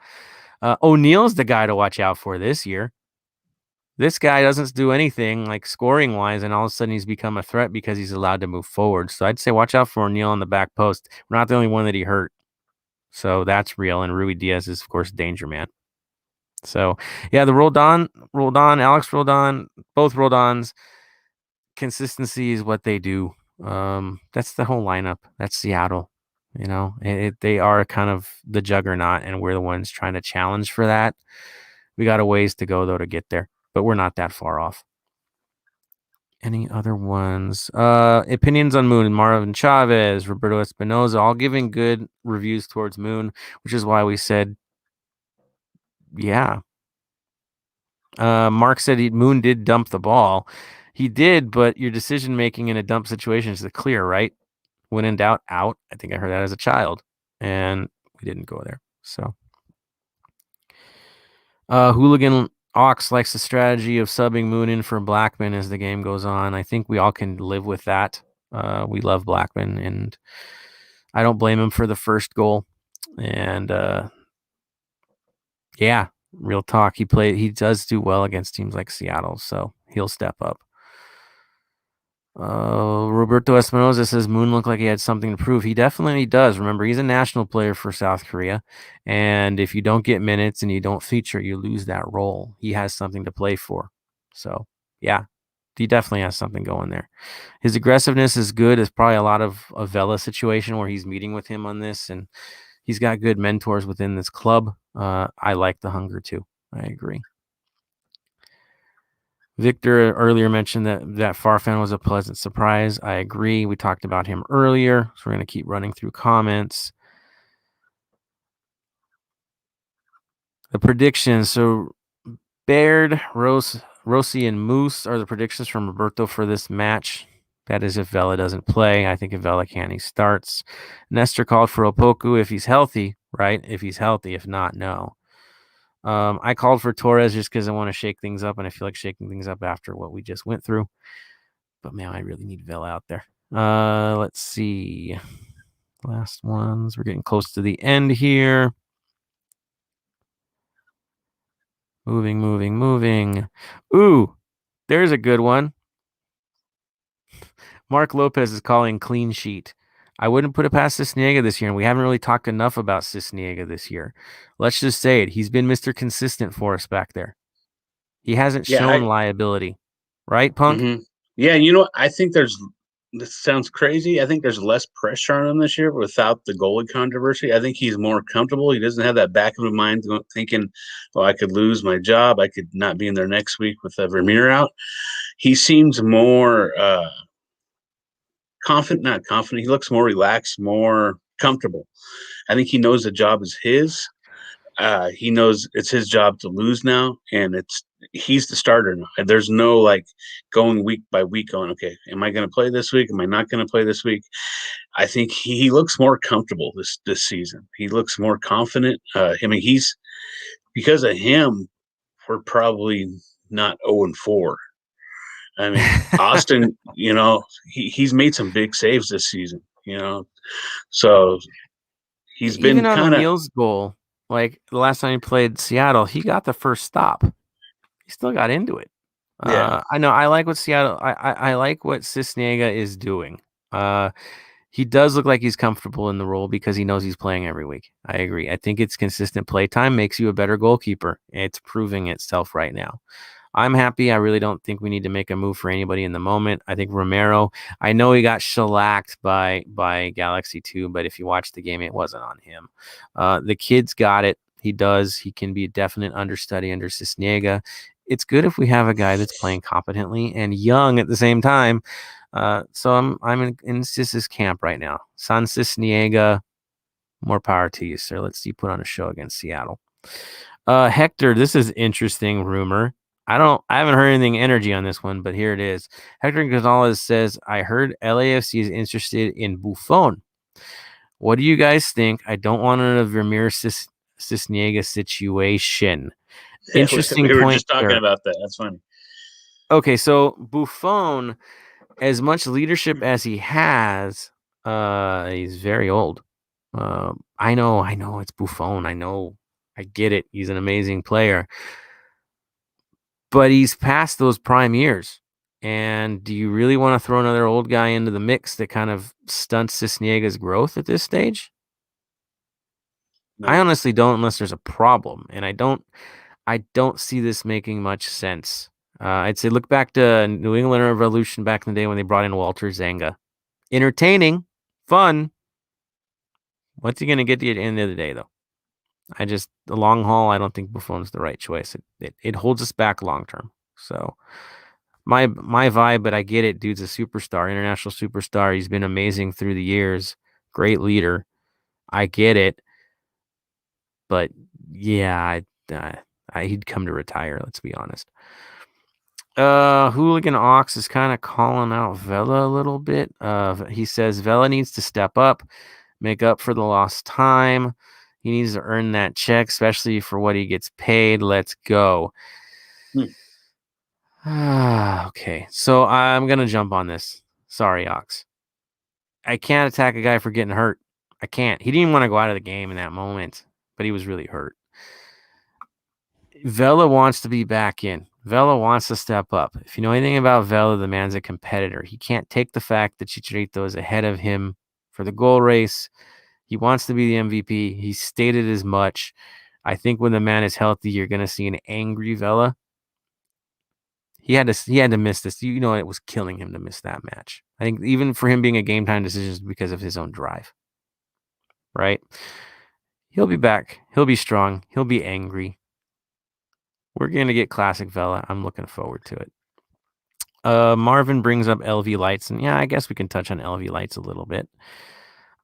O'Neal's the guy to watch out for this year. This guy doesn't do anything like scoring wise, and all of a sudden he's become a threat because he's allowed to move forward. So I'd say watch out for O'Neal on the back post. We're not the only one that he hurt. So that's real. And Rui Diaz is, of course, danger man. So, yeah, the Roldan, Alex Roldan, both Roldans, consistency is what they do. That's the whole lineup. That's Seattle. They are kind of the juggernaut, and we're the ones trying to challenge for that. We got a ways to go, though, to get there, but we're not that far off. Any other ones? Opinions on Moon, Marvin Chavez, Roberto Espinoza, all giving good reviews towards Moon, which is why we said, yeah. Mark said Moon did dump the ball. He did, but your decision making in a dump situation is clear, right? When in doubt, out. I think I heard that as a child, and we didn't go there. So, Hooligan Ox likes the strategy of subbing Moon in for Blackman as the game goes on. I think we all can live with that. We love Blackman, and I don't blame him for the first goal. And yeah, real talk. He does do well against teams like Seattle, so he'll step up. Roberto Espinoza says Moon looked like he had something to prove. He definitely does. Remember, he's a national player for South Korea, and if you don't get minutes and you don't feature, you lose that role. He has something to play for. So, yeah, he definitely has something going there. His aggressiveness is good. It's probably a lot of a Vela situation where he's meeting with him on this, and he's got good mentors within this club. I like the hunger too. I agree. Victor earlier mentioned that Farfan was a pleasant surprise. I agree. We talked about him earlier, so we're going to keep running through comments. The predictions. So Baird, Rossi, and Moose are the predictions from Roberto for this match. That is if Vela doesn't play. I think if Vela can, he starts. Nestor called for Opoku if he's healthy, right? If he's healthy. If not, no. I called for Torres just because I want to shake things up, and I feel like shaking things up after what we just went through. But man, I really need Vela out there. Let's see. Last ones. We're getting close to the end here. Moving. Ooh, there's a good one. Mark Lopez is calling clean sheet. I wouldn't put it past Cisniega this year, and we haven't really talked enough about Cisniega this year. Let's just say it. He's been Mr. Consistent for us back there. He hasn't shown liability. Right, Punk? Mm-hmm. Yeah, I think this sounds crazy. I think there's less pressure on him this year without the goalie controversy. I think he's more comfortable. He doesn't have that back of his mind thinking, oh, I could lose my job. I could not be in there next week with Vermeer out. He seems more not confident. He looks more relaxed, more comfortable. I think he knows the job is his. He knows it's his job to lose now, and he's the starter now. And there's no going week by week going, okay, am I going to play this week? Am I not going to play this week? I think he looks more comfortable this season. He looks more confident. He's because of him, we're probably not 0-4. I mean, Austin, he's made some big saves this season, so he's been on kind of O'Neal's goal. Like the last time he played Seattle, he got the first stop. He still got into it. Yeah. I know. I like what Seattle. I like what Cisniega is doing. He does look like he's comfortable in the role because he knows he's playing every week. I agree. I think it's consistent play time makes you a better goalkeeper. It's proving itself right now. I'm happy. I really don't think we need to make a move for anybody in the moment. I think Romero, I know he got shellacked by Galaxy 2, but if you watch the game, it wasn't on him. The kid's got it. He does. He can be a definite understudy under Cisniega. It's good if we have a guy that's playing competently and young at the same time. So I'm in Cis's camp right now. San Cisniega, more power to you, sir. Let's see, put on a show against Seattle. Hector, this is interesting rumor. I haven't heard anything energy on this one, but here it is. Hector Gonzalez says, I heard LAFC is interested in Buffon. What do you guys think? I don't want a Vermeer Cisniega situation. Interesting we were point. Just talking about that. That's funny. Okay, so Buffon, as much leadership as he has, he's very old. I know it's Buffon. I know I get it. He's an amazing player. But he's past those prime years. And do you really want to throw another old guy into the mix that kind of stunts Cisniega's growth at this stage? No. I honestly don't, unless there's a problem. And I don't see this making much sense. I'd say look back to New England Revolution back in the day when they brought in Walter Zenga. Entertaining, fun. What's he going to get to you at the end of the day, though? The long haul, I don't think Buffon's the right choice. It holds us back long term. So my vibe, but I get it. Dude's a superstar, international superstar. He's been amazing through the years. Great leader. I get it. But yeah, he'd come to retire. Let's be honest. Hooligan Ox is kind of calling out Vela a little bit. He says Vela needs to step up, make up for the lost time. He needs to earn that check, especially for what he gets paid. Let's go. Okay, so I'm going to jump on this. Sorry, Ox. I can't attack a guy for getting hurt. I can't. He didn't want to go out of the game in that moment, but he was really hurt. Vela wants to be back in. Vela wants to step up. If you know anything about Vela, the man's a competitor. He can't take the fact that Chicharito is ahead of him for the goal race. He wants to be the MVP. He stated as much. I think when the man is healthy, you're going to see an angry Vela. He had to miss this. You know, it was killing him to miss that match. I think even for him being a game time decision is because of his own drive. Right? He'll be back. He'll be strong. He'll be angry. We're going to get classic Vela. I'm looking forward to it. Marvin brings up LV Lights, and yeah, I guess we can touch on LV Lights a little bit.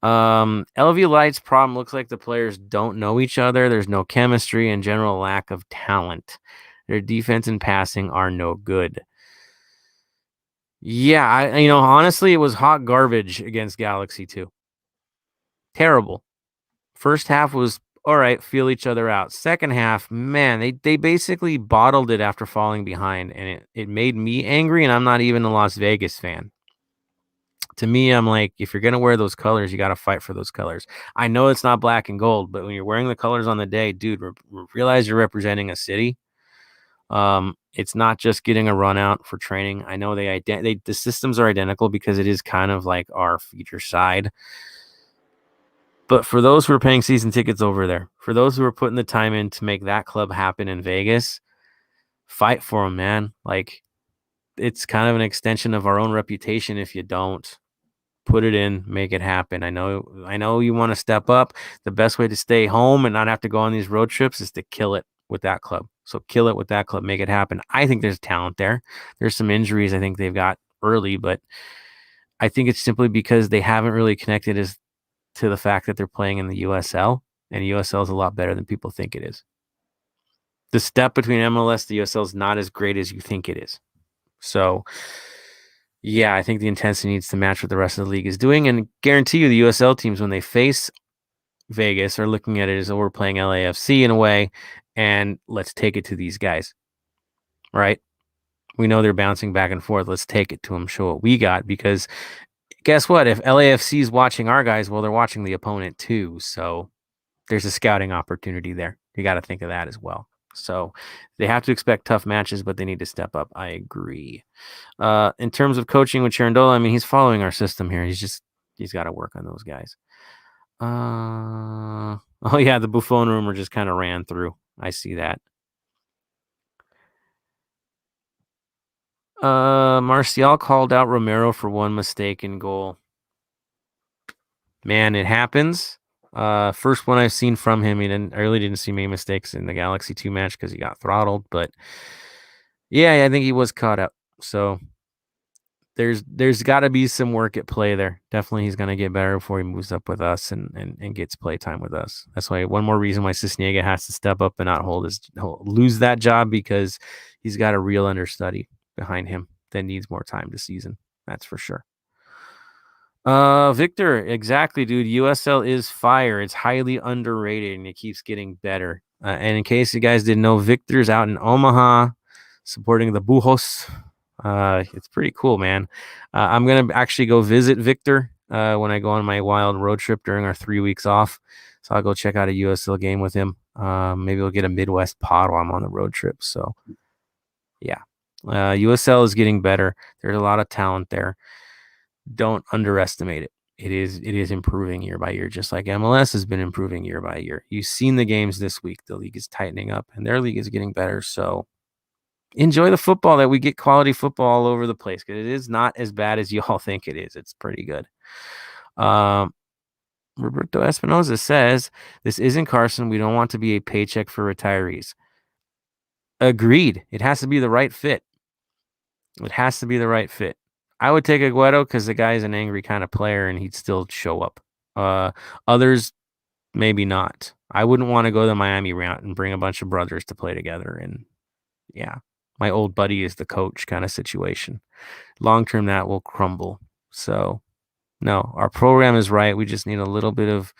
LV Light's problem looks like the players don't know each other. There's no chemistry and general lack of talent. Their defense and passing are no good. Yeah, honestly, it was hot garbage against Galaxy too. Terrible. First half was all right, feel each other out. Second half, man, they basically bottled it after falling behind, and it made me angry, and I'm not even a Las Vegas fan. To me, I'm like, if you're going to wear those colors, you got to fight for those colors. I know it's not black and gold, but when you're wearing the colors on the day, dude, realize you're representing a city. It's not just getting a run out for training. I know the systems are identical because it is kind of like our feature side. But for those who are paying season tickets over there, for those who are putting the time in to make that club happen in Vegas, fight for them, man. Like, it's kind of an extension of our own reputation if you don't. Put it in, make it happen. I know you want to step up. The best way to stay home and not have to go on these road trips is to kill it with that club. So kill it with that club, make it happen. I think there's talent there. There's some injuries I think they've got early, but I think it's simply because they haven't really connected as to the fact that they're playing in the USL, and USL is a lot better than people think it is. The step between MLS and the USL is not as great as you think it is. So yeah, I think the intensity needs to match what the rest of the league is doing, and guarantee you the USL teams, when they face Vegas, are looking at it as, oh, we're playing LAFC in a way, and let's take it to these guys, right? We know they're bouncing back and forth. Let's take it to them, show what we got, because guess what? If LAFC is watching our guys, well, they're watching the opponent too, so there's a scouting opportunity there. You got to think of that as well. So they have to expect tough matches, but they need to step up. I agree. In terms of coaching with Chirandola, I mean, he's following our system here. He's got to work on those guys. Oh yeah, the Buffon rumor just kind of ran through. I see that. Martial called out Romero for one mistaken goal. Man, it happens. First one I've seen from him. I really didn't see many mistakes in the Galaxy 2 match because he got throttled. But yeah, I think he was caught up. So there's got to be some work at play there. Definitely, he's going to get better before he moves up with us and gets play time with us. That's why one more reason why Cisniega has to step up and not lose that job, because he's got a real understudy behind him that needs more time this season. That's for sure. Victor, exactly, dude. USL is fire. It's highly underrated and it keeps getting better. And in case you guys didn't know, Victor's out in Omaha supporting the Bujos. It's pretty cool, man. I'm going to actually go visit Victor when I go on my wild road trip during our 3 weeks off. So I'll go check out a USL game with him. Maybe we'll get a Midwest pod while I'm on the road trip. So, yeah. USL is getting better. There's a lot of talent there. Don't underestimate it. It is improving year by year, just like MLS has been improving year by year. You've seen the games this week. The league is tightening up, and their league is getting better. So enjoy the football, that we get quality football all over the place, because it is not as bad as you all think it is. It's pretty good. Roberto Espinoza says, this isn't Carson. We don't want to be a paycheck for retirees. Agreed. It has to be the right fit. It has to be the right fit. I would take Aguero because the guy's an angry kind of player and he'd still show up. Others, maybe not. I wouldn't want to go the Miami route and bring a bunch of brothers to play together. And yeah, my old buddy is the coach kind of situation. Long term, that will crumble. So no, our program is right. We just need a little bit of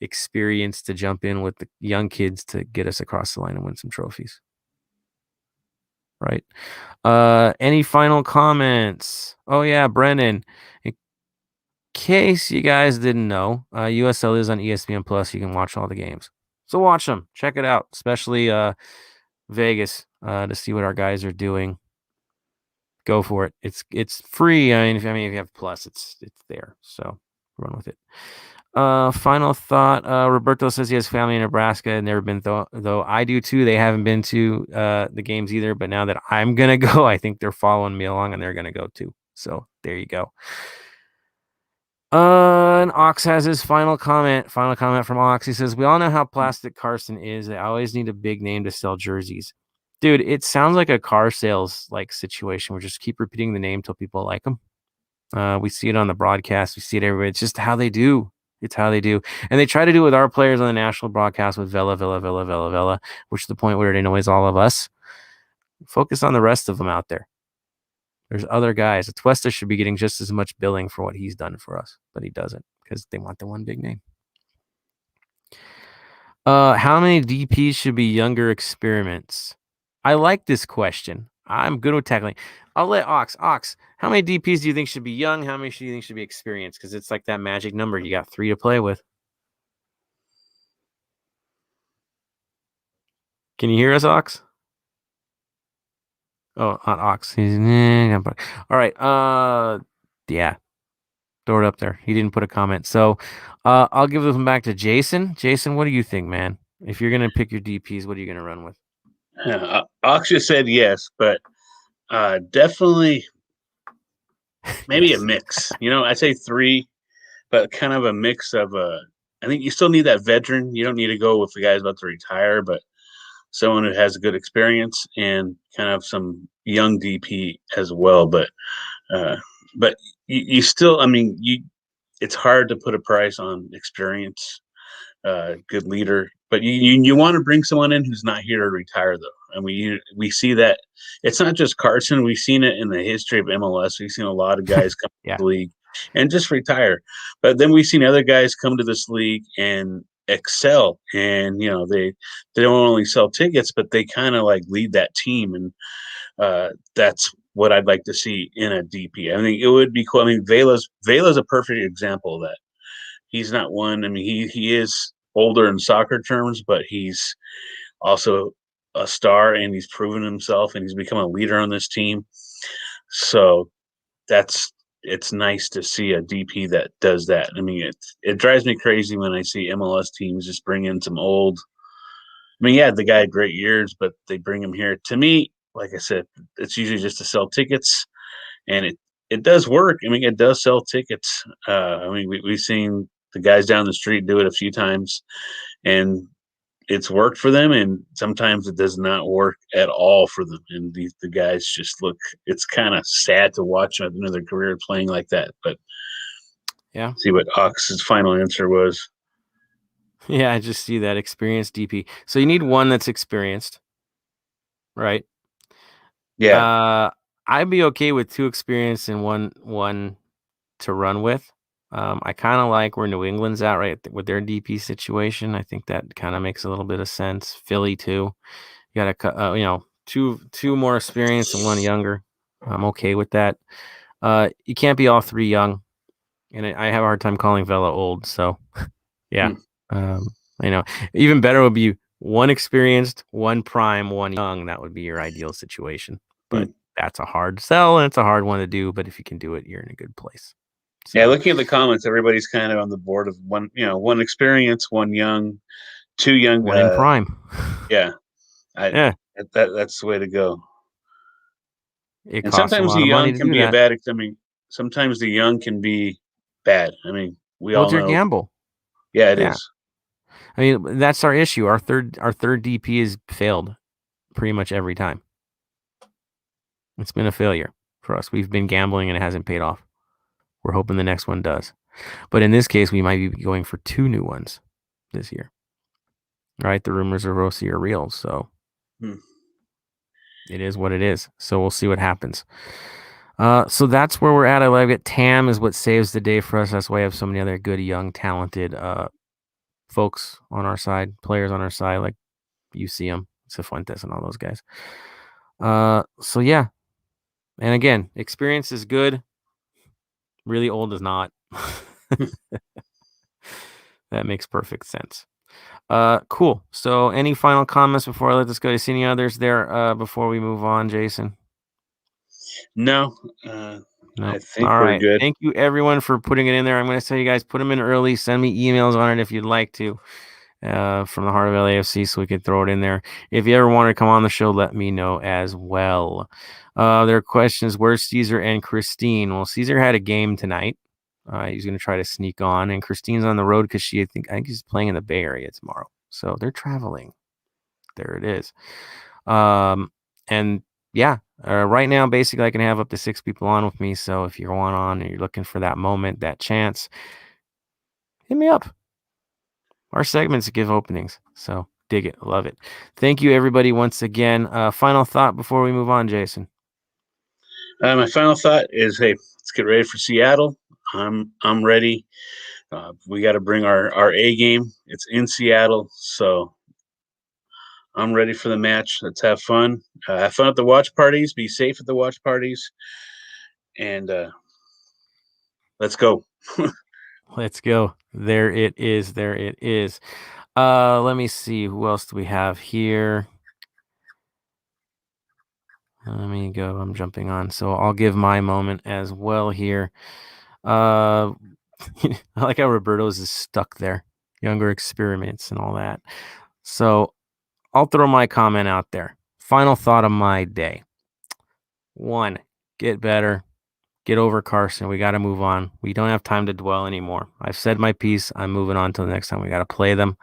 experience to jump in with the young kids to get us across the line and win some trophies. Right. Any final comments? Oh yeah, Brennan. In case you guys didn't know, USL is on ESPN Plus. You can watch all the games. So watch them. Check it out, especially Vegas, to see what our guys are doing. Go for it. It's free. I mean, if you have Plus, it's there. So run with it. Final thought. Roberto says he has family in Nebraska and never been, though I do too. They haven't been to the games either, but now that I'm gonna go, I think they're following me along and they're gonna go too. So there you go. And Ox has his final comment. Final comment from Ox. He says, "We all know how plastic Carson is. They always need a big name to sell jerseys." Dude, it sounds like a car sales situation. We just keep repeating the name until people like them. We see it on the broadcast. We see it everywhere. It's just how they do. It's how they do. And they try to do it with our players on the national broadcast with Vela, which is the point where it annoys all of us. Focus on the rest of them out there. There's other guys. Atuesta should be getting just as much billing for what he's done for us, but he doesn't because they want the one big name. How many DPs should be younger experiments? I like this question. I'm good with tackling. I'll let Ox. How many DPs do you think should be young? How many do you think should be experienced? Because it's like that magic number. You got 3 to play with. Can you hear us, Ox? Oh, not Ox. All right. Yeah. Throw it up there. He didn't put a comment. So I'll give this one back to Jason. Jason, what do you think, man? If you're going to pick your DPs, what are you going to run with? Ox just said yes, but definitely maybe a mix. I say 3, but kind of a mix of I think you still need that veteran. You don't need to go with the guys about to retire, but someone who has a good experience and kind of some young DP as well. But you still, it's hard to put a price on experience, good leader. But you want to bring someone in who's not here to retire, though. And we see that it's not just Carson. We've seen it in the history of MLS. We've seen a lot of guys come to the league and just retire. But then we've seen other guys come to this league and excel. And they don't only sell tickets, but they kind of like lead that team. And that's what I'd like to see in a DP. I think it would be cool. I mean, Vela's a perfect example of that. He's not one. I mean, he is older in soccer terms, but he's also a star and he's proven himself and he's become a leader on this team. So it's nice to see a DP that does that. I mean, it drives me crazy when I see MLS teams just bring in some old. I mean, yeah, the guy had great years, but they bring him here. To me, like I said, it's usually just to sell tickets, and it does work. I mean, it does sell tickets. We've seen the guys down the street do it a few times, and it's worked for them, and sometimes it does not work at all for them. And the guys just look, it's kind of sad to watch them at the end of their career playing like that. But yeah, see what Ox's final answer was. Yeah, I just see that experienced DP. So you need one that's experienced, right? Yeah. I'd be okay with 2 experienced and one to run with. I kind of like where New England's at, right, with their DP situation. I think that kind of makes a little bit of sense. Philly too. You got two more experienced and one younger. I'm okay with that. You can't be all 3 young, and I have a hard time calling Vela old. So, yeah. Even better would be one experienced, one prime, one young. That would be your ideal situation. But that's a hard sell, and it's a hard one to do. But if you can do it, you're in a good place. So, yeah, looking at the comments, everybody's kind of on the board of one experienced, one young, two young, one in prime. Yeah, that's the way to go. And sometimes the young can be a bad. I mean, sometimes the young can be bad. I mean, we all know. Your gamble. Yeah, it is. I mean, that's our issue. Our third DP has failed pretty much every time. It's been a failure for us. We've been gambling and it hasn't paid off. We're hoping the next one does. But in this case, we might be going for 2 new ones this year. Right? The rumors of Rossi are real, so it is what it is. So we'll see what happens. So that's where we're at. I love it. TAM is what saves the day for us. That's why I have so many other good, young, talented folks on our side, players on our side, like you see them, Cifuentes and all those guys. So yeah. And again, experience is good. Really old is not. That makes perfect sense. Cool. So any final comments before I let this go? Do you see any others there before we move on, Jason? No. No. I think all we're right. good. Thank you everyone for putting it in there. I'm going to tell you guys, put them in early. Send me emails on it if you'd like to, from the Heart of LAFC, so we can throw it in there. If you ever want to come on the show, let me know as well. There are questions. Where's Caesar and Christine? Well, Caesar had a game tonight. He's going to try to sneak on, and Christine's on the road because I think she's playing in the Bay Area tomorrow. So they're traveling. There it is. And yeah, right now, basically, I can have up to 6 people on with me. So if you're going on and you're looking for that moment, that chance, hit me up. Our segments give openings. So dig it. Love it. Thank you, everybody, once again. Final thought before we move on, Jason. My final thought is, hey, let's get ready for Seattle. I'm ready. We got to bring our A game. It's in Seattle, so I'm ready for the match. Let's have fun. Have fun at the watch parties. Be safe at the watch parties. And let's go. Let's go. There it is. There it is. Let me see. Who else do we have here? Let me go. I'm jumping on. So I'll give my moment as well here. I like how Roberto's is stuck there. Younger experiments and all that. So I'll throw my comment out there. Final thought of my day. 1, get better. Get over Carson. We got to move on. We don't have time to dwell anymore. I've said my piece. I'm moving on till the next time. We got to play them.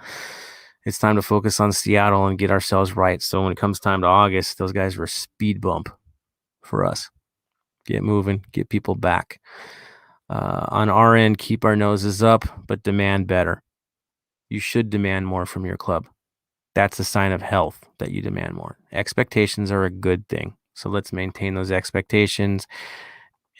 It's time to focus on Seattle and get ourselves right. So when it comes time to August, those guys were a speed bump for us. Get moving. Get people back. On our end, keep our noses up, but demand better. You should demand more from your club. That's a sign of health that you demand more. Expectations are a good thing. So let's maintain those expectations.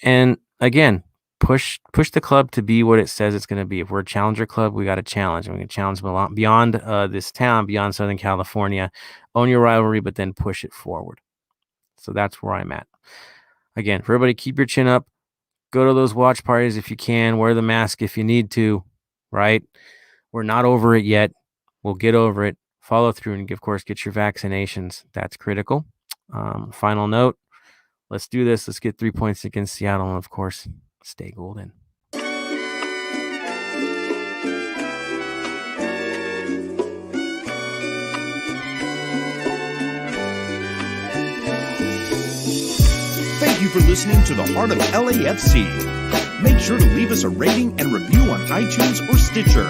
And again, push the club to be what it says it's going to be. If we're a challenger club, we got to challenge. And we can challenge beyond this town, beyond Southern California. Own your rivalry, but then push it forward. So that's where I'm at. Again, for everybody, keep your chin up. Go to those watch parties if you can. Wear the mask if you need to, right? We're not over it yet. We'll get over it. Follow through and, of course, get your vaccinations. That's critical. Final note. Let's do this. Let's get 3 points against Seattle. And, of course, stay golden. Thank you for listening to the Heart of LAFC. Make sure to leave us a rating and review on iTunes or Stitcher.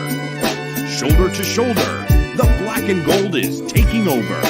Shoulder to shoulder, the black and gold is taking over.